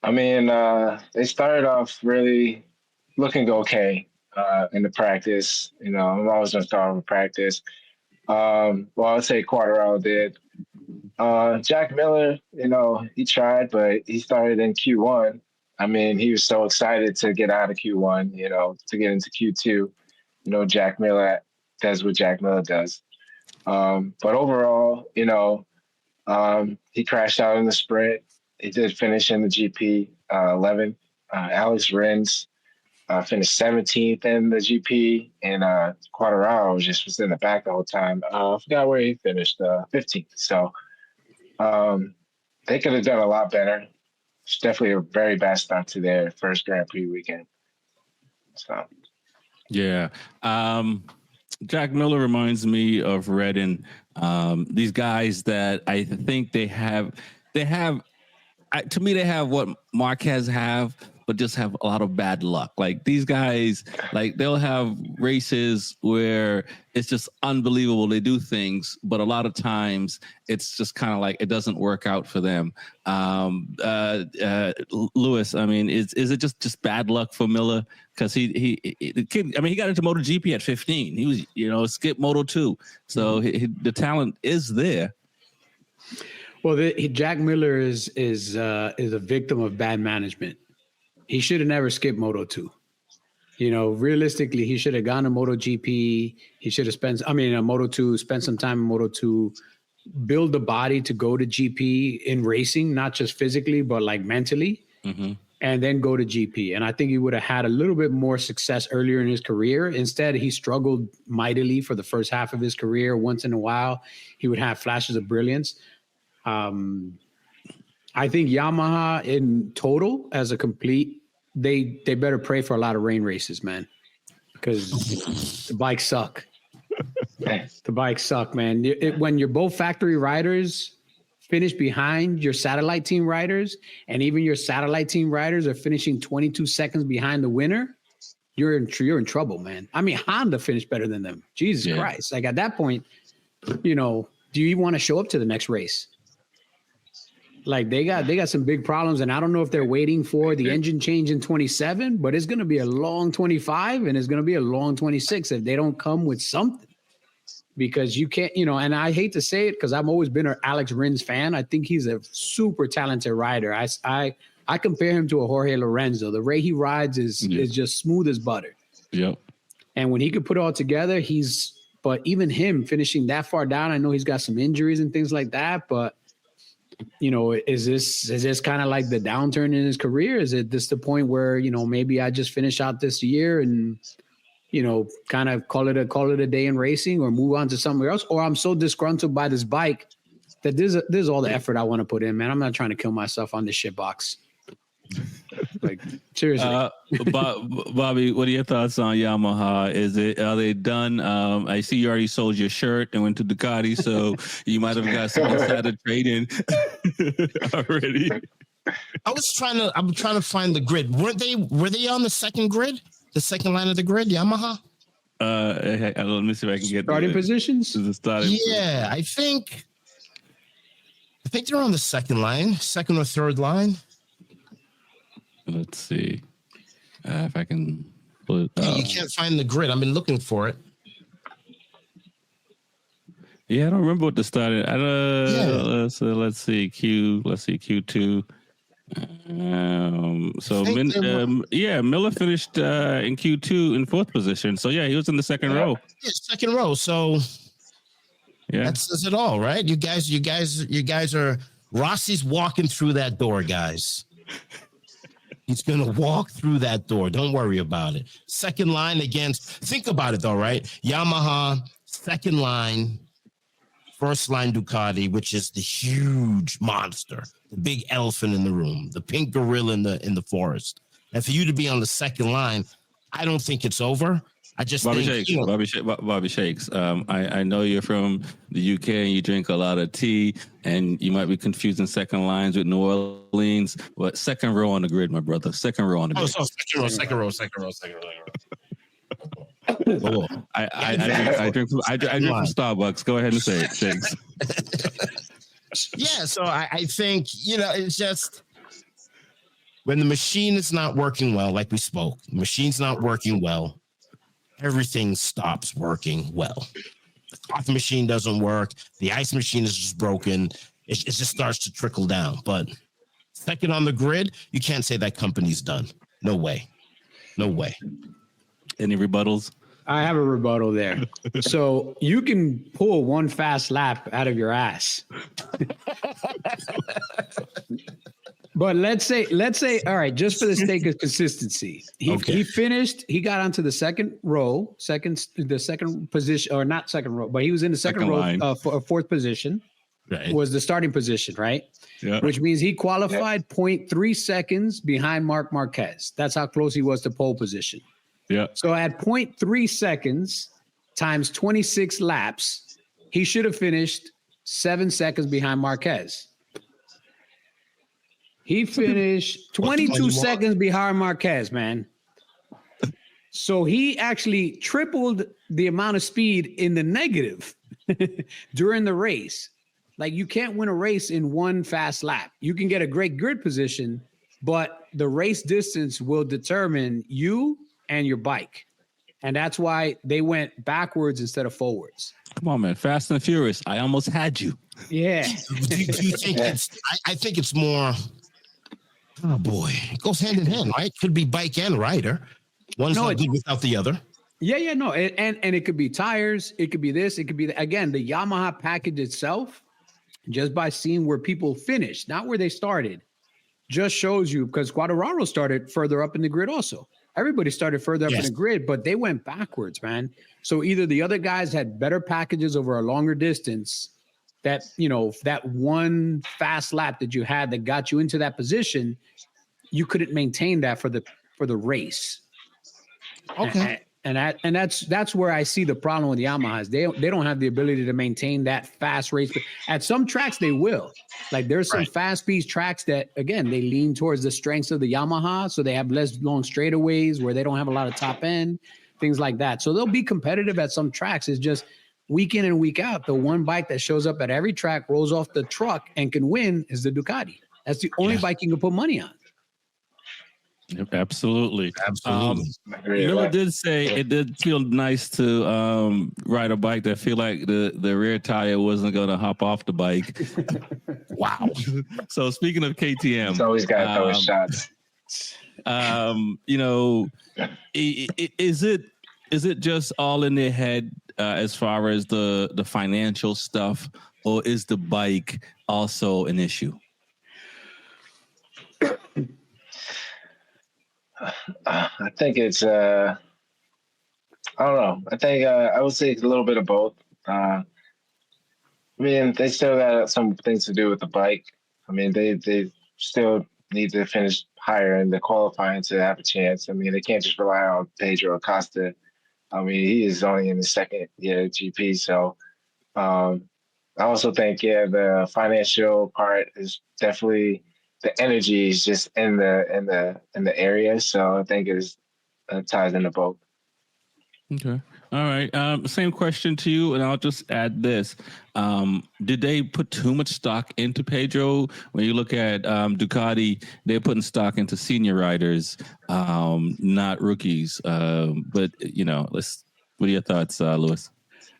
I mean, they started off really looking okay in the practice. I'm always going to start with practice. I'd say Quartararo did. Jack Miller, he tried, but he started in Q1. I mean, he was so excited to get out of Q1, to get into Q2. Jack Miller does what Jack Miller does. But overall, he crashed out in the sprint. He did finish in the GP 11. Alex Rins finished 17th in the GP, and Quartararo was in the back the whole time. I forgot where he finished, 15th. So they could have done a lot better. It's definitely a very bad start to their first Grand Prix weekend. So, yeah. Jack Miller reminds me of Redden. These guys that I think they have to me, they have what Marquez have, but just have a lot of bad luck. Like these guys, like they'll have races where it's just unbelievable. They do things, but a lot of times it's just kind of like it doesn't work out for them. Lewis, I mean, is it just bad luck for Miller? Because he got into MotoGP at 15. He was skipped Moto2, so the talent is there. Well, Jack Miller is a victim of bad management. He should have never skipped Moto2. Realistically, he should have gone to MotoGP. He should have spent some time in Moto2, build the body to go to GP in racing, not just physically, but like mentally, and then go to GP. And I think he would have had a little bit more success earlier in his career. Instead, he struggled mightily for the first half of his career. Once in a while, he would have flashes of brilliance. I think Yamaha in total as a complete, they better pray for a lot of rain races, man, because the bikes suck. The bikes suck, man. When you're both factory riders finish behind your satellite team riders, and even your satellite team riders are finishing 22 seconds behind the winner, you're in trouble, man. I mean, Honda finished better than them. Jesus Christ. Like at that point, do you even want to show up to the next race? Like they got some big problems, and I don't know if they're waiting for the engine change in 27, but it's going to be a long 25 and it's going to be a long 26 if they don't come with something. Because you can't, and I hate to say it because I've always been an Alex Rins fan. I think he's a super talented rider. I compare him to a Jorge Lorenzo. The way he rides is just smooth as butter. Yep. And when he could put it all together, but even him finishing that far down, I know he's got some injuries and things like that, but is this kind of like the downturn in his career? Is it this the point where, maybe I just finish out this year and, kind of call it a day in racing or move on to somewhere else? Or I'm so disgruntled by this bike that this is all the effort I want to put in, man. I'm not trying to kill myself on this shit box. Like seriously. Bobby, what are your thoughts on Yamaha? Are they done? I see you already sold your shirt and went to Ducati, so you might have got some insider trading already. I'm trying to find the grid. Were they on the second grid? The second line of the grid, Yamaha? Let me see if I can get starting positions. Yeah, I think they're on the second or third line. Let's see if I can pull it. You can't find the grid. I've been looking for it. Yeah, I don't remember what the start is. Let's see Q2. Miller finished in Q2 in fourth position. So yeah, he was in the second row. Yeah, second row. So that says it all, right? You guys are Rossi's walking through that door, guys. He's going to walk through that door. Don't worry about it. Second line think about it though, right? Yamaha, second line, first line Ducati, which is the huge monster, the big elephant in the room, the pink gorilla in the forest. And for you to be on the second line, I don't think it's over. I just Bobby think Shakes. Bobby Shakes. I know you're from the UK and you drink a lot of tea, and you might be confusing second lines with New Orleans, but second row on the grid, my brother. Second row on the grid. Second row. I drink from Starbucks. Go ahead and say it, Shakes. Yeah, so I think it's just when the machine is not working well, like we spoke, the machine's not working well. Everything stops working well. The coffee machine doesn't work. The ice machine is just broken. It just starts to trickle down. But second on the grid, you can't say that company's done. No way. Any rebuttals? I have a rebuttal there. So you can pull one fast lap out of your ass. But let's say, all right, just for the sake of consistency, he finished, he got onto the second position, or not second row, but he was in the second row for fourth position, right? Was the starting position, right? Yeah. Which means he qualified 0.3 seconds behind Marc Marquez. That's how close he was to pole position. Yeah. So at 0.3 seconds times 26 laps, he should have finished 7 seconds behind Marquez. He finished 22 seconds behind Marquez, man. So he actually tripled the amount of speed in the negative during the race. Like, you can't win a race in one fast lap. You can get a great grid position, but the race distance will determine you and your bike. And that's why they went backwards instead of forwards. Come on, man. Fast and Furious. I almost had you. Yeah. Do you think I think it's more... Oh boy, it goes hand in hand, right? Could be bike and rider. One's not good without the other. Yeah, no, and it could be tires, it could be this, it could be that. Again, the Yamaha package itself, just by seeing where people finished, not where they started, just shows you, because Quartararo started further up in the grid also. Everybody started further up in the grid, but they went backwards, man. So either the other guys had better packages over a longer distance, that, that one fast lap that you had that got you into that position, you couldn't maintain that for the race. Okay. And that's where I see the problem with Yamahas. They don't have the ability to maintain that fast race. At some tracks they will. Like there's some fast paced tracks that again they lean towards the strengths of the Yamaha, so they have less long straightaways where they don't have a lot of top end, things like that. So they'll be competitive at some tracks. It's just week in and week out, the one bike that shows up at every track, rolls off the truck, and can win is the Ducati. That's the only bike you can put money on. Yep, absolutely. Miller did say it did feel nice to ride a bike that feel like the rear tire wasn't going to hop off the bike. Wow. So speaking of KTM, he's always got to throw his shots. Is it just all in their head as far as the financial stuff, or is the bike also an issue? I think it's I don't know. I think I would say it's a little bit of both. I mean, they still got some things to do with the bike. I mean, they still need to finish higher in the qualifying to have a chance. I mean, they can't just rely on Pedro Acosta. I mean, he is only in his second year at GP, so I also think the financial part is definitely. The energy is just in the area, so I think it ties into both. Okay, all right. Same question to you, and I'll just add this: did they put too much stock into Pedro? When you look at Ducati, they're putting stock into senior riders, not rookies. But what are your thoughts, Louis?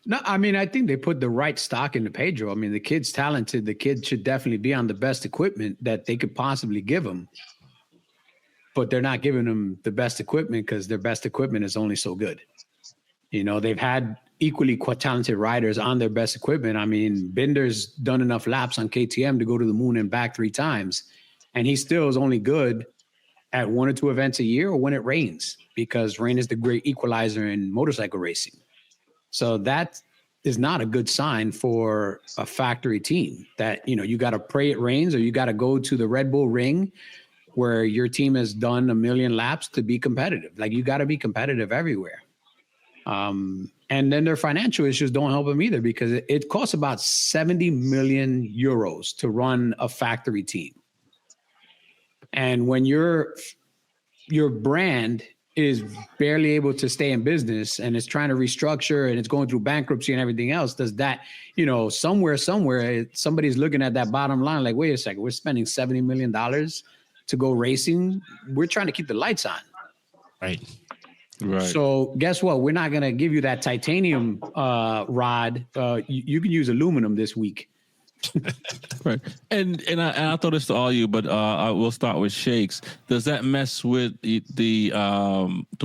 No, I mean, I think they put the right stock into Pedro. I mean, the kid's talented. The kid should definitely be on the best equipment that they could possibly give him. But they're not giving him the best equipment because their best equipment is only so good. They've had equally quite talented riders on their best equipment. I mean, Binder's done enough laps on KTM to go to the moon and back 3 times. And he still is only good at 1 or 2 events a year or when it rains, because rain is the great equalizer in motorcycle racing. So that is not a good sign for a factory team that, you got to pray it rains, or you got to go to the Red Bull Ring where your team has done 1 million laps to be competitive. Like, you got to be competitive everywhere. And then their financial issues don't help them either, because it costs about 70 million euros to run a factory team. And when your brand is barely able to stay in business and it's trying to restructure and it's going through bankruptcy and everything else, does that, somewhere, somebody's looking at that bottom line like, wait a second, we're spending $70 million to go racing. We're trying to keep the lights on. Right. So guess what? We're not going to give you that titanium rod. You can use aluminum this week. Right. And I'll throw this to all you, but I will start with Shakes. Does that mess with the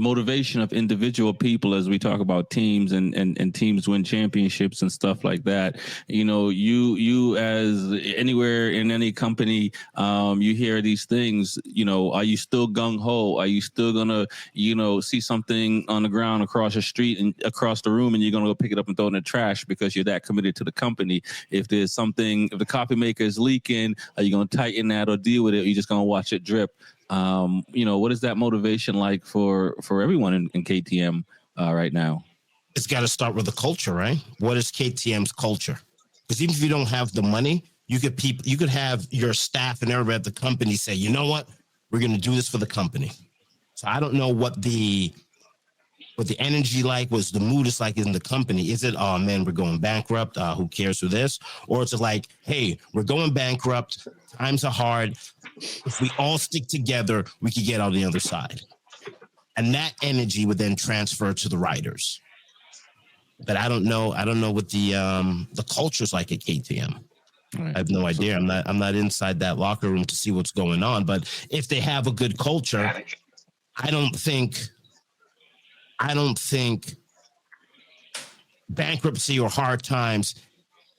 motivation of individual people as we talk about teams and teams win championships and stuff like that? You as anywhere in any company, you hear these things, are you still gung ho? Are you still gonna, see something on the ground across the street and across the room, and you're gonna go pick it up and throw it in the trash because you're that committed to the company? If there's something, if the coffee maker is leaking, are you going to tighten that or deal with it? Or you're just going to watch it drip? What is that motivation like for everyone in KTM right now? It's got to start with the culture, right? What is KTM's culture? Because even if you don't have the money, you could have your staff and everybody at the company say, you know what, we're going to do this for the company. So I don't know what the energy like was, the mood is like in the company. Is it, oh man, we're going bankrupt, who cares for this? Or it's like, hey, we're going bankrupt, times are hard. If we all stick together, we could get on the other side. And that energy would then transfer to the riders. But I don't know what the culture's like at KTM. Right. I have no idea. I'm not inside that locker room to see what's going on. But if they have a good culture, I don't think bankruptcy or hard times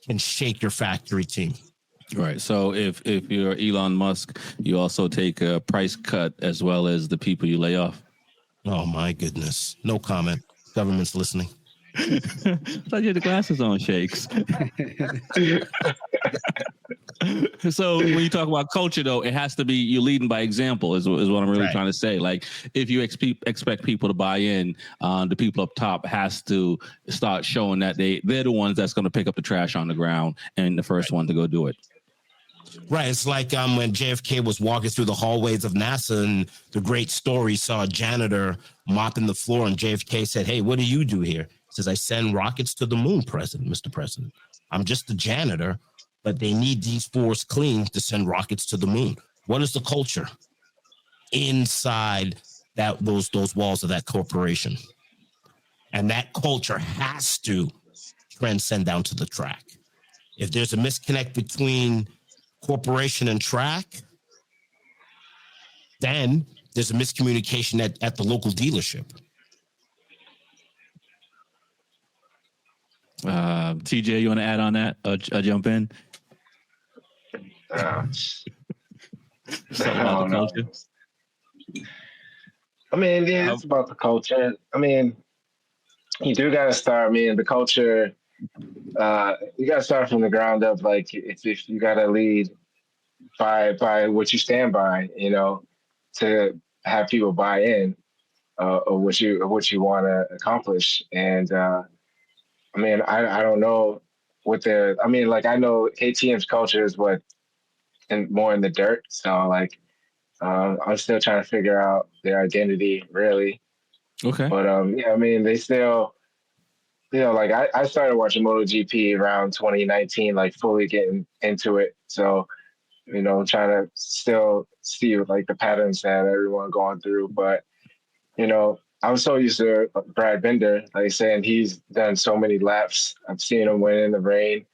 can shake your factory team. Right. So if you're Elon Musk, you also take a price cut as well as the people you lay off. Oh my goodness. No comment. Government's listening. I thought you had the glasses on, Shakes. So when you talk about culture, though, it has to be you're leading by example. Is what I'm really trying to say. Like if you expect people to buy in, the people up top has to start showing that they're the ones that's going to pick up the trash on the ground and the first one to go do it. Right. It's like when JFK was walking through the hallways of NASA and the great story saw a janitor mopping the floor, and JFK said, "Hey, what do you do here?" He says, "I send rockets to the moon, Mr. President. I'm just the janitor, but they need these floors clean to send rockets to the moon." What is the culture inside those walls of that corporation? And that culture has to transcend down to the track. If there's a misconnect between corporation and track, then there's a miscommunication at the local dealership. TJ, you want to add on that? I'll jump in. Something about the culture. I mean, yeah, it's about the culture. I mean, you do got to start. I mean, the culture. You got to start from the ground up. Like, if you got to lead by what you stand by, you know, to have people buy in of what you want to accomplish. And I mean, I don't know I mean, like I know KTM's culture is more in the dirt. So like, I'm still trying to figure out their identity, really. Okay. But yeah, I mean, they still, you know, like I started watching MotoGP around 2019, like fully getting into it. So, you know, trying to still see like the patterns that everyone going through. But, you know, I'm so used to Brad Binder, like saying he's done so many laps. I've seen him win in the rain.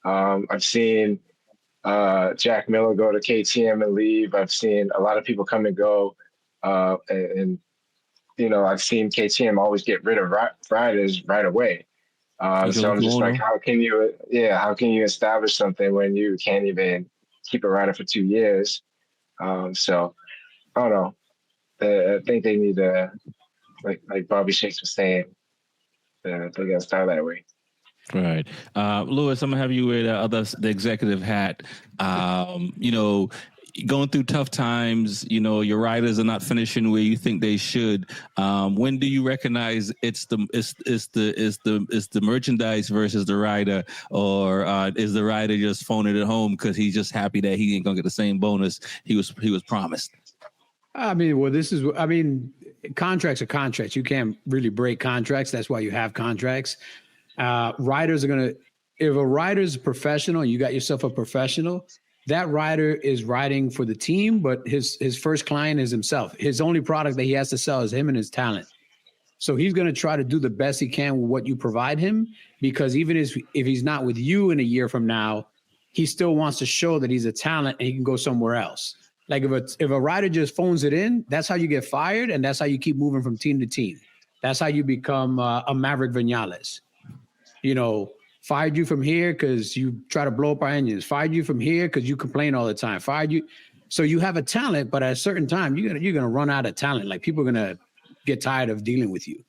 I've seen Jack Miller go to KTM and leave. I've seen a lot of people come and go. And you know, I've seen KTM always get rid of riders right away. So I'm just like, how can you establish something when you can't even keep a rider for 2 years? So I don't know. I think they need to, like Bobby Shakes was saying, they got to start that way. Right. Lewis, I'm going to have you wear the executive hat. You know, going through tough times, you know, your riders are not finishing where you think they should. When do you recognize it's the merchandise versus the rider, or is the rider just phoning it home because he's just happy that he ain't gonna get the same bonus he was promised? I mean, contracts are contracts. You can't really break contracts. That's why you have contracts. Riders are if a rider's a professional and you got yourself a professional, that rider is riding for the team, but his first client is himself. His only product that he has to sell is him and his talent. So he's going to try to do the best he can with what you provide him, because even if he's not with you in a year from now, he still wants to show that he's a talent and he can go somewhere else. Like if a rider just phones it in, that's how you get fired, and that's how you keep moving from team to team. That's how you become a Maverick Vinales. You know, fired you from here because you try to blow up our engines. Fired you from here because you complain all the time. Fired you. So you have a talent, but at a certain time, you're gonna run out of talent. Like people are gonna get tired of dealing with you.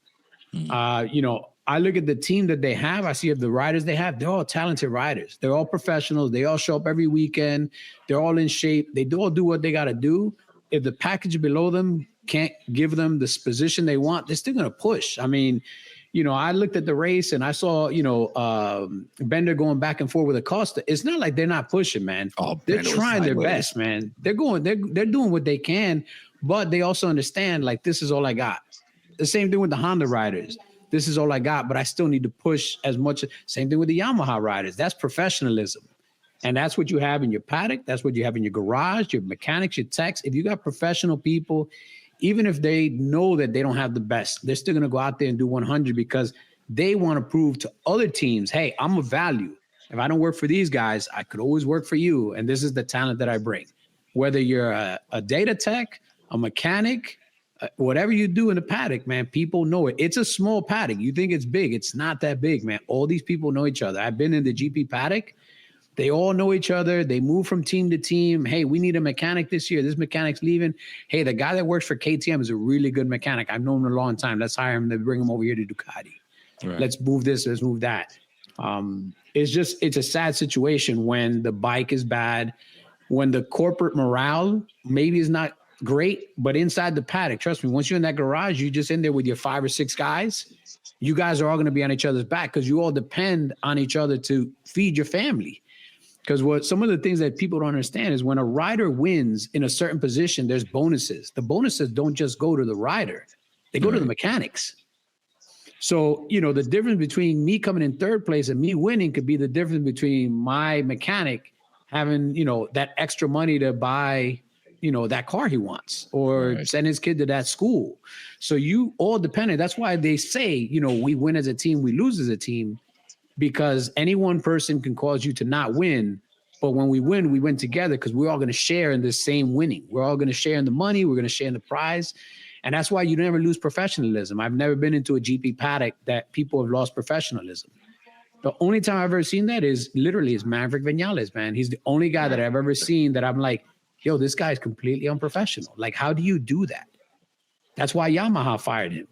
You know, I look at the team that they have. I see the riders they have. They're all talented riders. They're all professionals. They all show up every weekend. They're all in shape. They all do what they got to do. If the package below them can't give them this position they want, they're still gonna push. I mean, you know, I looked at the race and I saw, you know, Bender going back and forth with Acosta. It's not like they're not pushing, man. They're trying their best, man. They're doing what they can, but they also understand, like, this is all I got. The same thing with the Honda riders. This is all I got, but I still need to push as much. Same thing with the Yamaha riders. That's professionalism. And that's what you have in your paddock. That's what you have in your garage, your mechanics, your techs. If you got professional people, even if they know that they don't have the best, they're still going to go out there and do 100 because they want to prove to other teams, hey, I'm of value. If I don't work for these guys, I could always work for you. And this is the talent that I bring. Whether you're a data tech, a mechanic, whatever you do in the paddock, man, people know it. It's a small paddock. You think it's big. It's not that big, man. All these people know each other. I've been in the GP paddock. They all know each other. They move from team to team. Hey, we need a mechanic this year. This mechanic's leaving. Hey, the guy that works for KTM is a really good mechanic. I've known him a long time. Let's hire him to bring him over here to Ducati. Right. Let's move this. Let's move that. It's a sad situation when the bike is bad, when the corporate morale maybe is not great, but inside the paddock, trust me, once you're in that garage, you just in there with your 5 or 6 guys, you guys are all going to be on each other's back because you all depend on each other to feed your family. Because what some of the things that people don't understand is when a rider wins in a certain position, there's bonuses. The bonuses don't just go to the rider, they go to the mechanics. So, the difference between me coming in third place and me winning could be the difference between my mechanic having, that extra money to buy, that car he wants or send his kid to that school. So you all dependent. That's why they say, we win as a team, we lose as a team, because any one person can cause you to not win. But when we win together because we're all going to share in this same winning. We're all going to share in the money. We're going to share in the prize. And that's why you never lose professionalism. I've never been into a GP paddock that people have lost professionalism. The only time I've ever seen that is Maverick Vinales, man. He's the only guy that I've ever seen that I'm like, yo, this guy's completely unprofessional. Like, how do you do that? That's why Yamaha fired him.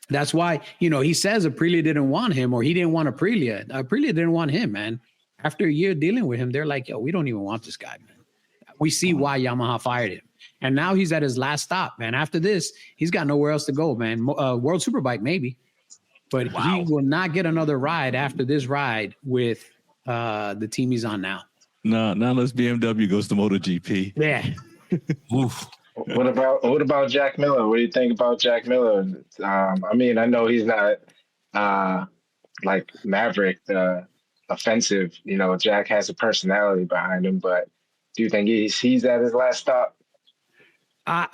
That's why, he says Aprilia didn't want him or he didn't want Aprilia. Aprilia didn't want him, man. After a year dealing with him, they're like, yo, we don't even want this guy, man. We see why Yamaha fired him. And now he's at his last stop, man. After this, he's got nowhere else to go, man. World Superbike, maybe. But he will not get another ride after this ride with the team he's on now. No, now unless BMW goes to MotoGP. Yeah. Oof. What about Jack Miller? What do you think about Jack Miller? I know he's not like Maverick, offensive. Jack has a personality behind him, but do you think he's at his last stop?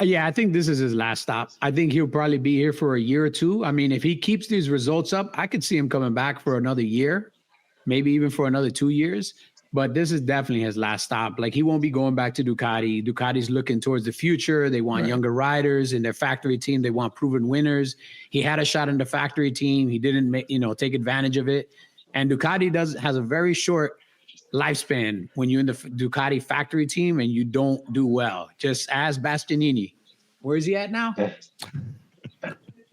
Yeah, I think this is his last stop. I think he'll probably be here for a year or two. I mean, if he keeps these results up, I could see him coming back for another year, maybe even for another 2 years. But this is definitely his last stop. Like, he won't be going back to Ducati. Ducati's looking towards the future. They want younger riders in their factory team. They want proven winners. He had a shot in the factory team. He didn't take advantage of it. And Ducati has a very short lifespan when you're in the Ducati factory team and you don't do well. Just ask Bastianini. Where is he at now?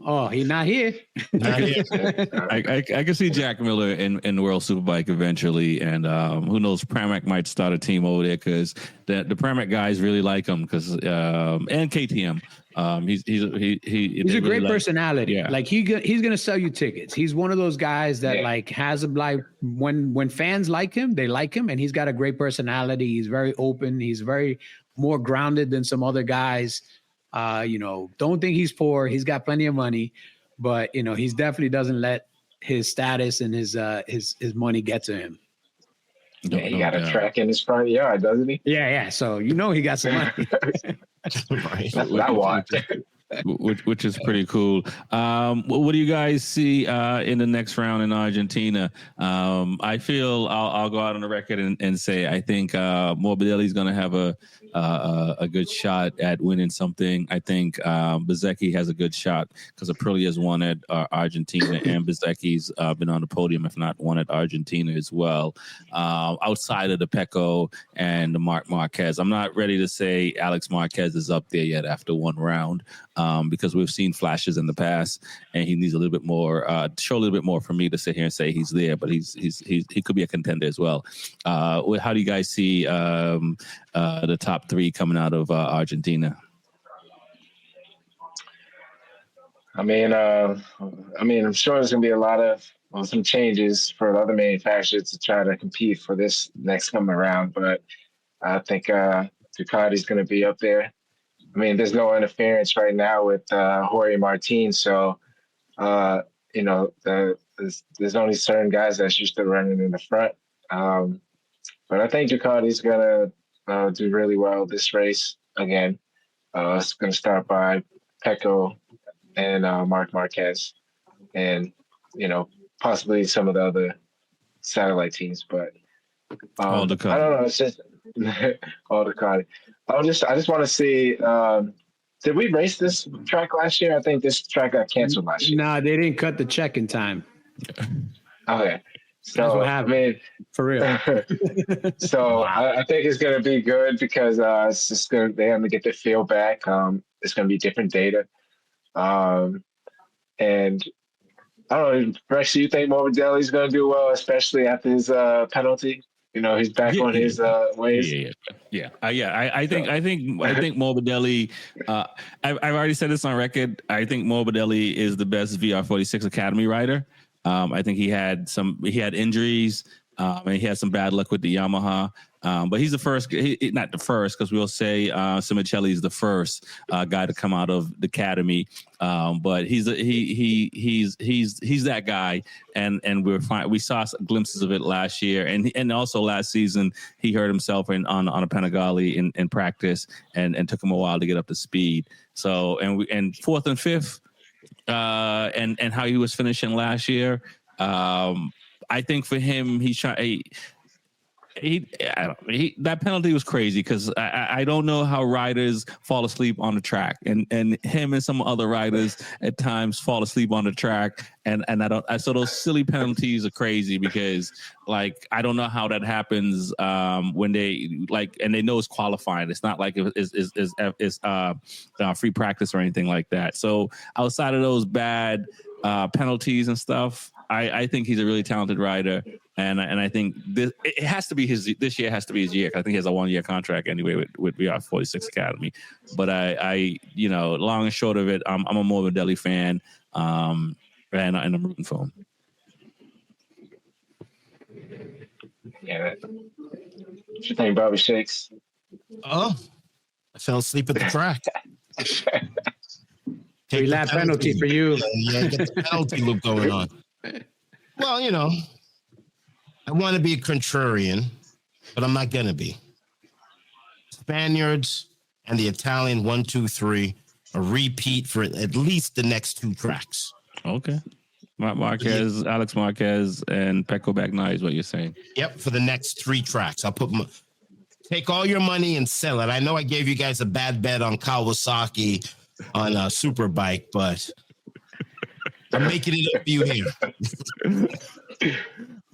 Oh, he's not here. I can see Jack Miller in the World Superbike eventually, and who knows, Pramac might start a team over there because the Pramac guys really like him because and KTM. He's a great personality. Yeah. Like he's gonna sell you tickets. He's one of those guys that has when fans like him, they like him, and he's got a great personality. He's very open. He's very more grounded than some other guys. Don't think he's poor. He's got plenty of money, but he's definitely doesn't let his status and his money get to him. He got a track in his front yard, doesn't he? Yeah. So he got some money. Right. That's what I want. Which is pretty cool. What do you guys see in the next round in Argentina? I feel I'll go out on the record and say I think Morbidelli's going to have a good shot at winning something. I think Bezzecchi has a good shot because Aprilia's won at Argentina and Bezzecchi's been on the podium, if not won at Argentina as well. Outside of the Pecco and the Marc Marquez, I'm not ready to say Alex Marquez is up there yet after one round. Because we've seen flashes in the past, and he needs a little bit more, show a little bit more for me to sit here and say he's there. But he could be a contender as well. How do you guys see the top three coming out of Argentina? I'm sure there's gonna be a lot of some changes for the other manufacturers to try to compete for this next coming around. But I think Ducati's gonna be up there. There's no interference right now with Jorge Martin, so there's only certain guys that's used to running in the front. But I think Ducati's gonna do really well this race again. It's gonna start by Pecco and Marc Marquez, and possibly some of the other satellite teams. But all Ducati. I don't know. It's just all Ducati. I just want to see. Did we race this track last year? I think this track got canceled last year. No, they didn't cut the check in time. Okay, so that's what happened. For real. So I think it's gonna be good because it's just they have to get their feel back. It's gonna be different data, and I don't know, Rex, do you think Morbidelli's going to do well, especially after his penalty? You know, he's back on his ways. I think Morbidelli. I've already said this on record. I think Morbidelli is the best VR46 Academy rider. I think he had injuries, and he had some bad luck with the Yamaha. But he's the first, not the first, because we'll say Simoncelli is the first guy to come out of the academy. But he's that guy, and we saw glimpses of it last year, and also last season he hurt himself on a Panigale in practice, and took him a while to get up to speed. So and fourth and fifth, and how he was finishing last year. I think for him, that penalty was crazy because I don't know how riders fall asleep on the track, and him and some other riders at times fall asleep on the track, and so those silly penalties are crazy because like I don't know how that happens when they and they know it's qualifying. It's not like it's free practice or anything like that. So outside of those bad penalties and stuff, I think he's a really talented rider. And I think this year has to be his year. I think he has a 1-year contract anyway with VR46 Academy. But I long and short of it, I'm a Morbidelli fan, and I'm rooting for him. Yeah. What you think, Bobby Shakes? Oh, I fell asleep at the track. 3-lap penalty for you. Yeah, get the penalty loop going on. Well, I want to be a contrarian, but I'm not going to be. Spaniards and the Italian 1, 2, 3 a repeat for at least the next 2 tracks. Okay. Alex Marquez, and Pecco Bagnaia is what you're saying. Yep, for the next 3 tracks. I'll take all your money and sell it. I know I gave you guys a bad bet on Kawasaki on a Superbike, but I'm making it up for you here.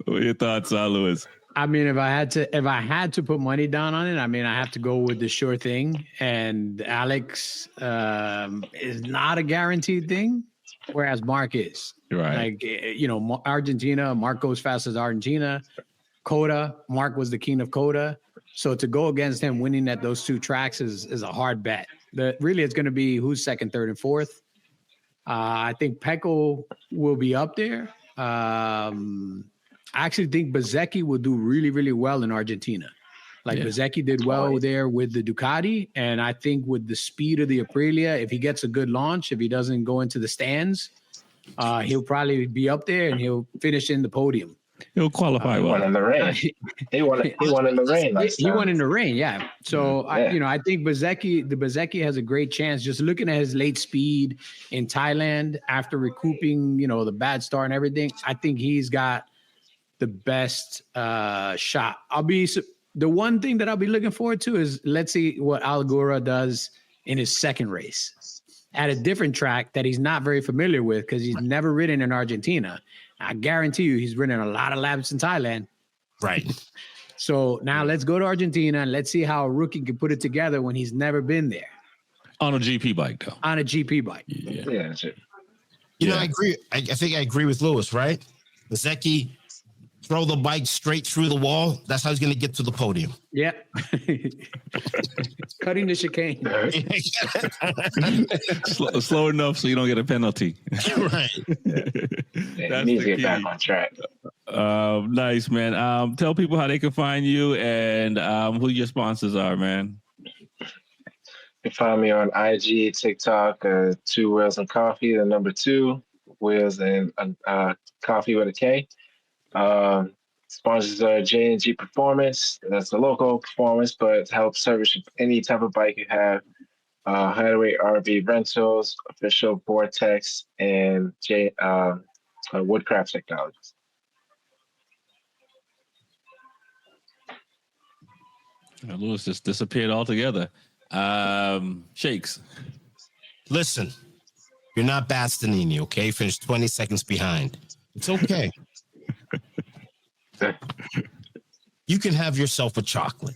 What are your thoughts, Louis? I mean, if I had to put money down on it, I mean, I have to go with the sure thing. And Alex is not a guaranteed thing, whereas Mark is. Right. Like, Argentina, Mark goes fast as Argentina. Coda, Mark was the king of Coda. So to go against him winning at those 2 tracks is a hard bet. Really, it's going to be who's second, third, and fourth. I think Pecco will be up there. I actually think Bezzecchi will do really, really well in Argentina. Bezzecchi did well there with the Ducati. And I think with the speed of the Aprilia, if he gets a good launch, if he doesn't go into the stands, he'll probably be up there and he'll finish in the podium. He'll qualify well. He won in the rain. He won in the rain. He won in the rain, yeah. So I think Bezzecchi has a great chance. Just looking at his late speed in Thailand after recouping, the bad start and everything, I think he's got the best shot. The one thing that I'll be looking forward to is let's see what Algora does in his second race at a different track that he's not very familiar with because he's never ridden in Argentina. I guarantee you he's ridden a lot of laps in Thailand. Right. So now let's go to Argentina and let's see how a rookie can put it together when he's never been there. On a GP bike, though. On a GP bike. Yeah, that's it. I agree. I think I agree with Lewis, right? Bezzecchi, throw the bike straight through the wall. That's how he's going to get to the podium. Yeah. Cutting the chicane. slow enough so you don't get a penalty. Right. He needs to get back on track. Nice, man. Tell people how they can find you and who your sponsors are, man. You can find me on IG, TikTok, 2 Wheels and Coffee, the number 2 Wheels and Coffee with a K. Sponsors are J&G Performance. That's the local performance, but helps service any type of bike you have. Hideaway RV Rentals, Official Vortex, and Woodcraft Technologies. Lewis just disappeared altogether. Shakes. Listen, you're not Bastianini, okay? Finished 20 seconds behind. It's okay. You can have yourself a chocolate.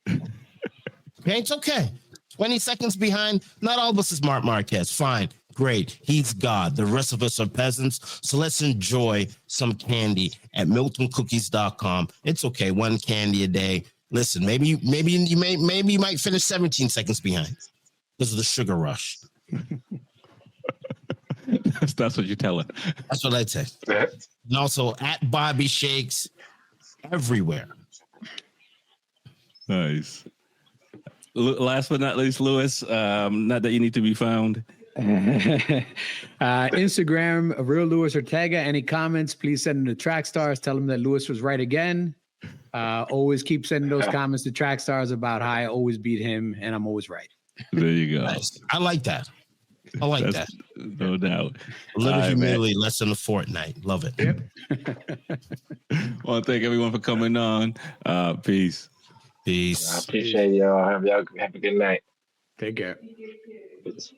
Okay, it's okay. 20 seconds behind. Not all of us is Marc Marquez. Fine. Great. He's God. The rest of us are peasants. So let's enjoy some candy at MiltonCookies.com. It's okay. One candy a day. Listen, maybe you might finish 17 seconds behind because of the sugar rush. That's what you're telling. That's what I'd say. And also at Bobby Shakes everywhere. Nice. Last but not least, Lewis, not that you need to be found. Instagram, Real Luis Ortega. Any comments, please send them to Track Stars. Tell them that Lewis was right again. Always keep sending those comments to Track Stars about how I always beat him and I'm always right. There you go. Nice. I like that. I like that. No doubt. A little humility, less than a fortnight. Love it. Yep. Well, thank everyone for coming on. Peace. Peace. I appreciate y'all. Have a good night. Take care. Peace.